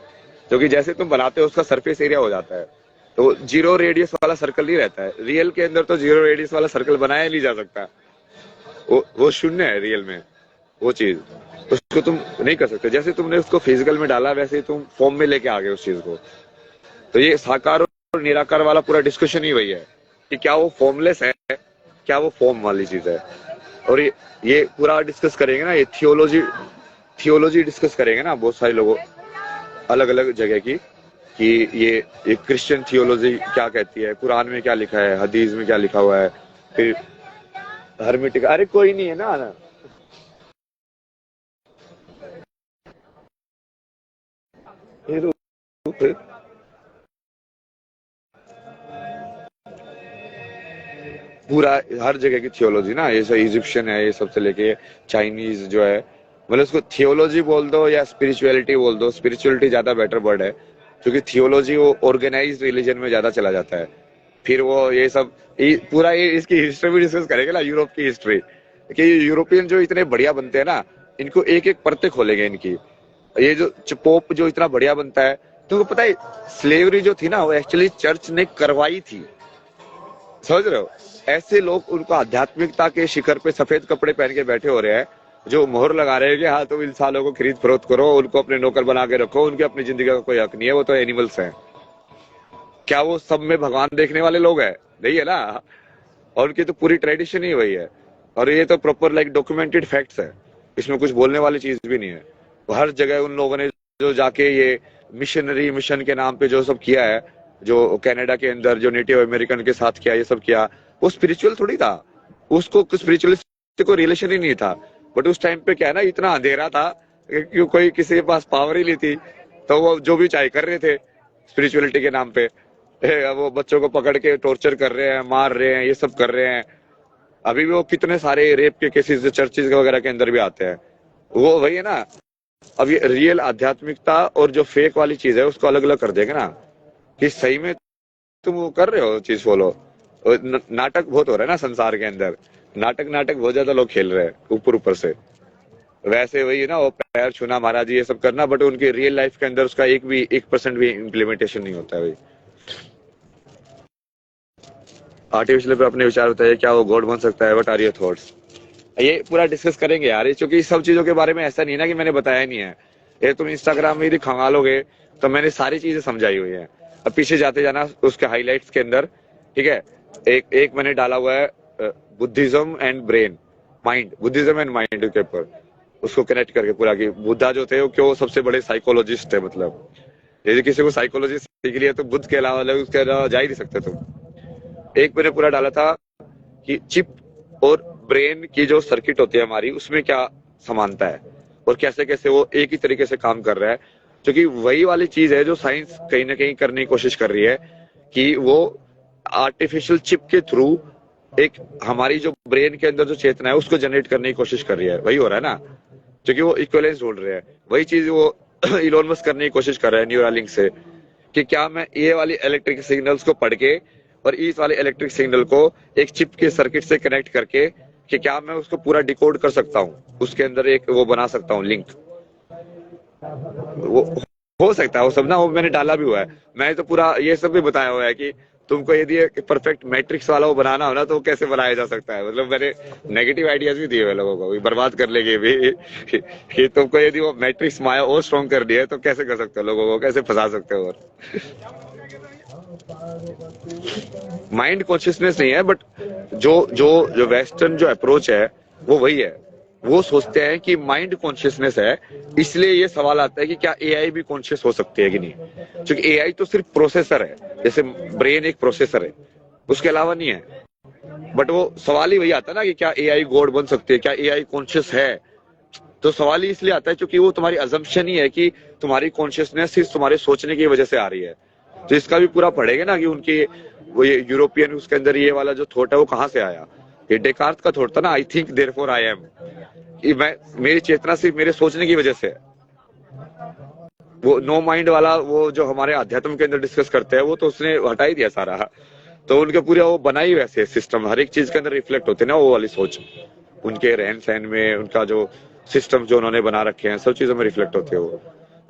क्योंकि जैसे तुम बनाते हो उसका सरफेस एरिया हो जाता है, तो जीरो रेडियस वाला सर्कल नहीं रहता है। रियल के अंदर तो जीरो रेडियस वाला सर्कल बनाया नहीं जा सकता, वो शून्य है रियल में वो चीज, उसको तुम नहीं कर सकते। जैसे तुमने उसको फिजिकल में डाला वैसे ही तुम फॉर्म में लेके आ गए उस चीज को। तो ये साकार और निराकार वाला पूरा डिस्कशन ही वही है कि क्या वो फॉर्मलेस है, क्या वो फॉर्म वाली चीज है। और ये पूरा डिस्कस करेंगे ना, ये थियोलॉजी डिस्कस करेंगे ना बहुत सारे लोगों अलग अलग जगह की, कि ये क्रिश्चियन थियोलॉजी क्या कहती है, कुरान में क्या लिखा है, हदीस में क्या लिखा हुआ है, फिर हर्मेटिक, अरे कोई नहीं है ना। पूरा हर जगह की थियोलॉजी ना, ये सब इजिप्शियन है, ये सबसे लेके चाइनीज जो है, मतलब उसको थियोलॉजी बोल दो या स्पिरिचुअलिटी बोल दो, स्पिरिचुअलिटी ज्यादा बेटर वर्ड है, क्योंकि थियोलॉजी वो ऑर्गेनाइज्ड रिलीजन में ज्यादा चला जाता है। फिर वो ये सब पूरा ये इसकी हिस्ट्री भी डिस्कस करेंगे ना, यूरोप की हिस्ट्री, कि यूरोपियन जो इतने बढ़िया बनते हैं ना, इनको एक एक परतें खोलेंगे इनकी। ये जो पोप जो इतना बढ़िया बनता है, तुमको पता है स्लेवरी जो थी ना वो एक्चुअली चर्च ने करवाई थी, समझ रहे हो? ऐसे लोग उनको आध्यात्मिकता के शिखर पे सफेद कपड़े पहन के बैठे हो रहे हैं, जो मोहर लगा रहे हैं कि हाँ तुम इंसानों को खरीद फरोख्त करो, उनको अपने नौकर बना के रखो, उनकी अपनी जिंदगी का कोई हक नहीं है, वो तो एनिमल्स हैं। क्या वो सब में भगवान देखने वाले लोग हैं? नहीं है ना। और उनकी तो पूरी ट्रेडिशन ही वही है, और ये तो प्रॉपर लाइक डॉक्यूमेंटेड फैक्ट्स है, इसमें कुछ बोलने वाली चीज भी नहीं है। हर जगह उन लोगों ने जो जाके ये मिशनरी मिशन के नाम पे जो सब किया है, जो कनाडा के अंदर जो नेटिव अमेरिकन के साथ किया, ये सब किया, वो स्पिरिचुअल थोड़ी था, उसको स्पिरिचुअलिस्ट को रिलेशन ही नहीं था। बट उस टाइम पे क्या है ना, इतना अंधेरा था कि कोई किसी के पास पावर ही नहीं थी, तो वो जो भी चाहे कर रहे थे स्पिरिचुअलिटी के नाम पे। वो बच्चों को पकड़ के टॉर्चर कर रहे हैं, मार रहे हैं, ये सब कर रहे हैं। अभी भी वो कितने सारे रेप के केसेस चर्चेज वगैरह के अंदर भी आते हैं। वो वही है ना। अब ये रियल आध्यात्मिकता और जो फेक वाली चीज है उसको अलग अलग कर देंगे ना, कि सही में तुम वो कर रहे हो चीज फॉलो। नाटक बहुत हो रहा है ना संसार के अंदर, नाटक बहुत ज्यादा लोग खेल रहे हैं ऊपर ऊपर से। वैसे वही है ना, वो पैर छूना महाराज ये सब करना, बट उनकी रियल लाइफ के अंदर उसका 1% भी इम्प्लीमेंटेशन नहीं होता है भाई। आर्टिफिशियल पे अपने विचार बताइए, क्या वो गॉड बन सकता है? What are your thoughts? ये पूरा डिस्कस करेंगे यार, क्योंकि सब चीजों के बारे में ऐसा नहीं है ना कि मैंने बताया नहीं है। ये तुम इंस्टाग्राम में यदि खंगालोगे तो मैंने सारी चीजें समझाई हुई है। अब पीछे जाते जाना उसके हाईलाइट्स के अंदर, ठीक है। एक मैंने डाला हुआ है Buddhism and brain mind, Buddhism and mind के ऊपर, उसको कनेक्ट करके पूरा, कि बुद्धा जो थे वो क्यों सबसे बड़े साइकोलॉजिस्ट थे। मतलब यदि किसी को साइकोलॉजी सीख लिया तो बुद्ध के अलावा उसके अलावा जा ही नहीं सकते तुम। एक मैंने पूरा डाला था कि चिप और ब्रेन की जो सर्किट होती है हमारी, उसमें क्या समानता है और कैसे कैसे वो एक ही तरीके से काम कर रहा है। क्योंकि वही वाली चीज है जो साइंस कहीं ना कहीं करने की कोशिश कर रही है, कि वो आर्टिफिशियल चिप के थ्रू एक हमारी जो ब्रेन के अंदर जो चेतना है उसको जनरेट करने की कोशिश कर रही है। वही हो रहा है ना, क्योंकि वो इक्विवेलेंस ढूंढ रहे हैं। वही चीज वो इलोन मस्क करने की कोशिश कर रहा है न्यूरालिंक से, कि क्या मैं ये वाली इलेक्ट्रिक सिग्नल्स को पढ़ के और इस वाले इलेक्ट्रिक सिग्नल को एक चिप के सर्किट से कनेक्ट करके, कि क्या मैं उसको पूरा डिकोड कर सकता हूँ, उसके अंदर एक वो बना सकता हूँ लिंक। वो हो सकता है वो सब ना, वो मैंने डाला भी हुआ है। मैंने तो पूरा ये सब भी बताया हुआ है कि तुमको यदि परफेक्ट मैट्रिक्स वाला वो बनाना हो ना, तो वो कैसे बनाया जा सकता है। मतलब मैंने नेगेटिव आइडियाज भी दिए हुए लोगों को, बर्बाद कर लेंगे भी कि तुमको यदि वो मैट्रिक्स माया और स्ट्रॉन्ग कर दिया है तो कैसे कर सकते हो, लोगों को कैसे फंसा सकते हो। और माइंड कॉन्शियसनेस नहीं है, बट जो जो जो वेस्टर्न जो अप्रोच है वो वही है। वो सोचते हैं कि माइंड कॉन्शियसनेस है, इसलिए ये सवाल आता है कि क्या एआई भी कॉन्शियस हो सकती है कि नहीं। क्योंकि एआई तो सिर्फ प्रोसेसर है, जैसे ब्रेन एक प्रोसेसर है, उसके अलावा नहीं है। बट वो सवाल ही वही आता है ना कि क्या एआई गॉड बन सकती है, क्या एआई कॉन्शियस है। तो सवाल ही इसलिए आता है क्योंकि वो तुम्हारी अजम्पशन ही है कि तुम्हारी कॉन्शियसनेस सिर्फ तुम्हारे सोचने की वजह से आ रही है। तो इसका भी पूरा पढ़ेगा ना कि उनकी वो ये यूरोपियन उसके अंदर ये वाला जो थॉट है वो कहाँ से आया। ये डेकार्त का थॉट था ना, I think therefore I am, कि मैं, मेरी चेतना सिर्फ मेरे सोचने की वजह से है। वो नो माइंड वाला वो जो हमारे अध्यात्म के अंदर डिस्कस करते हैं, वो तो उसने हटा ही दिया सारा। तो उनके पूरे वो बनाई वैसे सिस्टम, हर एक चीज के अंदर रिफ्लेक्ट होते ना वो वाली सोच, उनके रहन सहन में, उनका जो सिस्टम जो उन्होंने बना रखे हैं, सब चीजों में रिफ्लेक्ट होते हैं वो।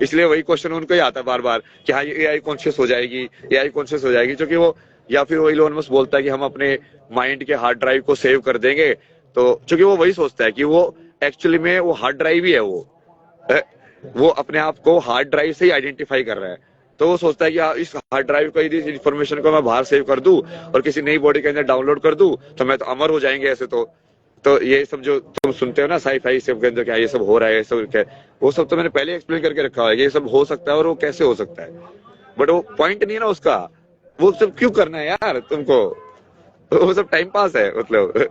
इसलिए वही क्वेश्चन उनको ही आता है बार बार कि हाँ ये एआई कॉन्शियस हो जाएगी, एआई कॉन्शियस हो जाएगी। क्योंकि वो, या फिर वो इलोन मस्क बोलता है कि हम अपने माइंड के हार्ड ड्राइव को सेव कर देंगे। तो क्योंकि वो वही सोचता है कि वो एक्चुअली में वो हार्ड ड्राइव ही है, वो अपने आप को हार्ड ड्राइव से ही आइडेंटिफाई कर रहा है। तो वो सोचता है कि इस हार्ड ड्राइव को यदि इन्फॉर्मेशन को मैं बाहर सेव कर दूं और किसी नई बॉडी के अंदर डाउनलोड कर दूं तो मैं तो अमर हो जाएंगे ऐसे। तो ये सब जो तुम सुनते हो ना साई-फाई सब के अंदर, क्या ये सब हो रहा है, ये सब क्या, वो सब तो मैंने पहले एक्सप्लेन करके रखा है, ये सब हो सकता है और वो कैसे हो सकता है। बट वो पॉइंट नहीं है ना उसका, वो सब क्यों करना है यार तुमको, वो सब टाइम पास है मतलब।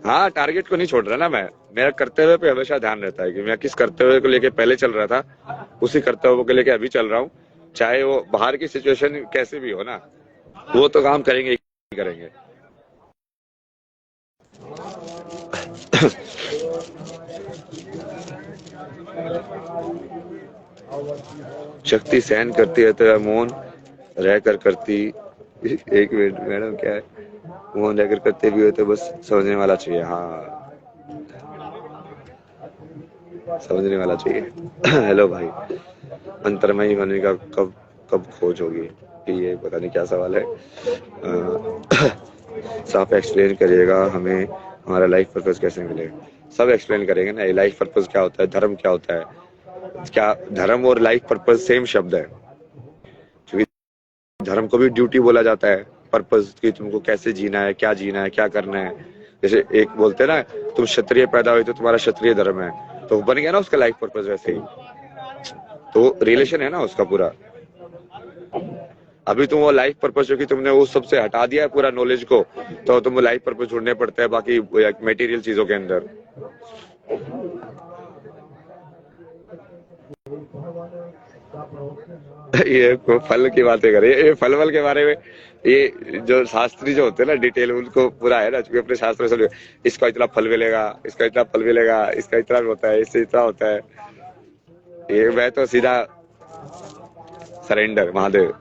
हाँ, टारगेट को नहीं छोड़ रहा ना मैं, मेरा करते हुए पे हमेशा ध्यान रहता है कि मैं किस करते हुए को लेके पहले चल रहा था, उसी करते हुए को लेके अभी चल रहा हूँ। चाहे वो बाहर की सिचुएशन कैसे भी हो ना, वो तो काम करेंगे ही करेंगे। शक्ति सहन करती है तो मौन रहकर करती, एक मिनट मैडम क्या है, मौन रहकर करते भी हो तो बस समझने वाला चाहिए। हाँ, समझने वाला चाहिए। हेलो भाई, अंतर्मयी होने का कब कब खोज होगी, कि ये पता नहीं क्या सवाल है। साफ एक्सप्लेन करिएगा हमें हमारा लाइफ पर्पस कैसे मिलेगा। सब एक्सप्लेन करेंगे ना, लाइफ पर्पस क्या होता है, धर्म क्या होता है, क्या धर्म और लाइफ पर्पस सेम शब्द है, क्योंकि धर्म को भी ड्यूटी बोला जाता है, पर्पस कि तुमको कैसे जीना है, क्या करना है। जैसे एक बोलते हैं ना, तुम क्षत्रिय पैदा हुए तो तुम्हारा क्षत्रिय धर्म है, तो बन गया ना उसका लाइफ पर्पस। वैसे ही तो रिलेशन है ना उसका पूरा। अभी तुम वो लाइफ पर्पस जो कि तुमने वो सबसे हटा दिया है पूरा नॉलेज को, तो तुम वो लाइफ पर्पस ढूंढने पड़ते हैं बाकी मटेरियल चीजों के अंदर। ये फल की बातें करें, ये फल वल के बारे में, ये जो शास्त्री जो होते हैं ना डिटेल, उनको पूरा है ना, क्योंकि अपने शास्त्र में समझो इसका इतना फल मिलेगा, इसका इतना फल मिलेगा, इसका इतना होता है, इससे इतना होता है। ये मैं तो सीधा सरेंडर महादेव।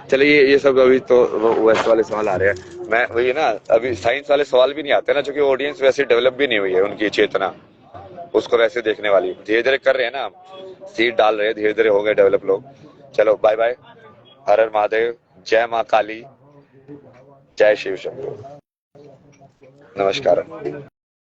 चलिए ये सब अभी तो वैसे वाले सवाल आ रहे हैं। मैं वही ना, अभी साइंस वाले सवाल भी नहीं आते ना, क्योंकि ऑडियंस वैसे डेवलप भी नहीं हुई है, उनकी चेतना उसको वैसे देखने वाली। धीरे धीरे कर रहे हैं ना, सीड डाल रहे हैं, धीरे धीरे हो गए डेवलप लोग। चलो बाय बाय, हर हर महादेव, जय माँ काली, जय शिव शंभू, नमस्कार।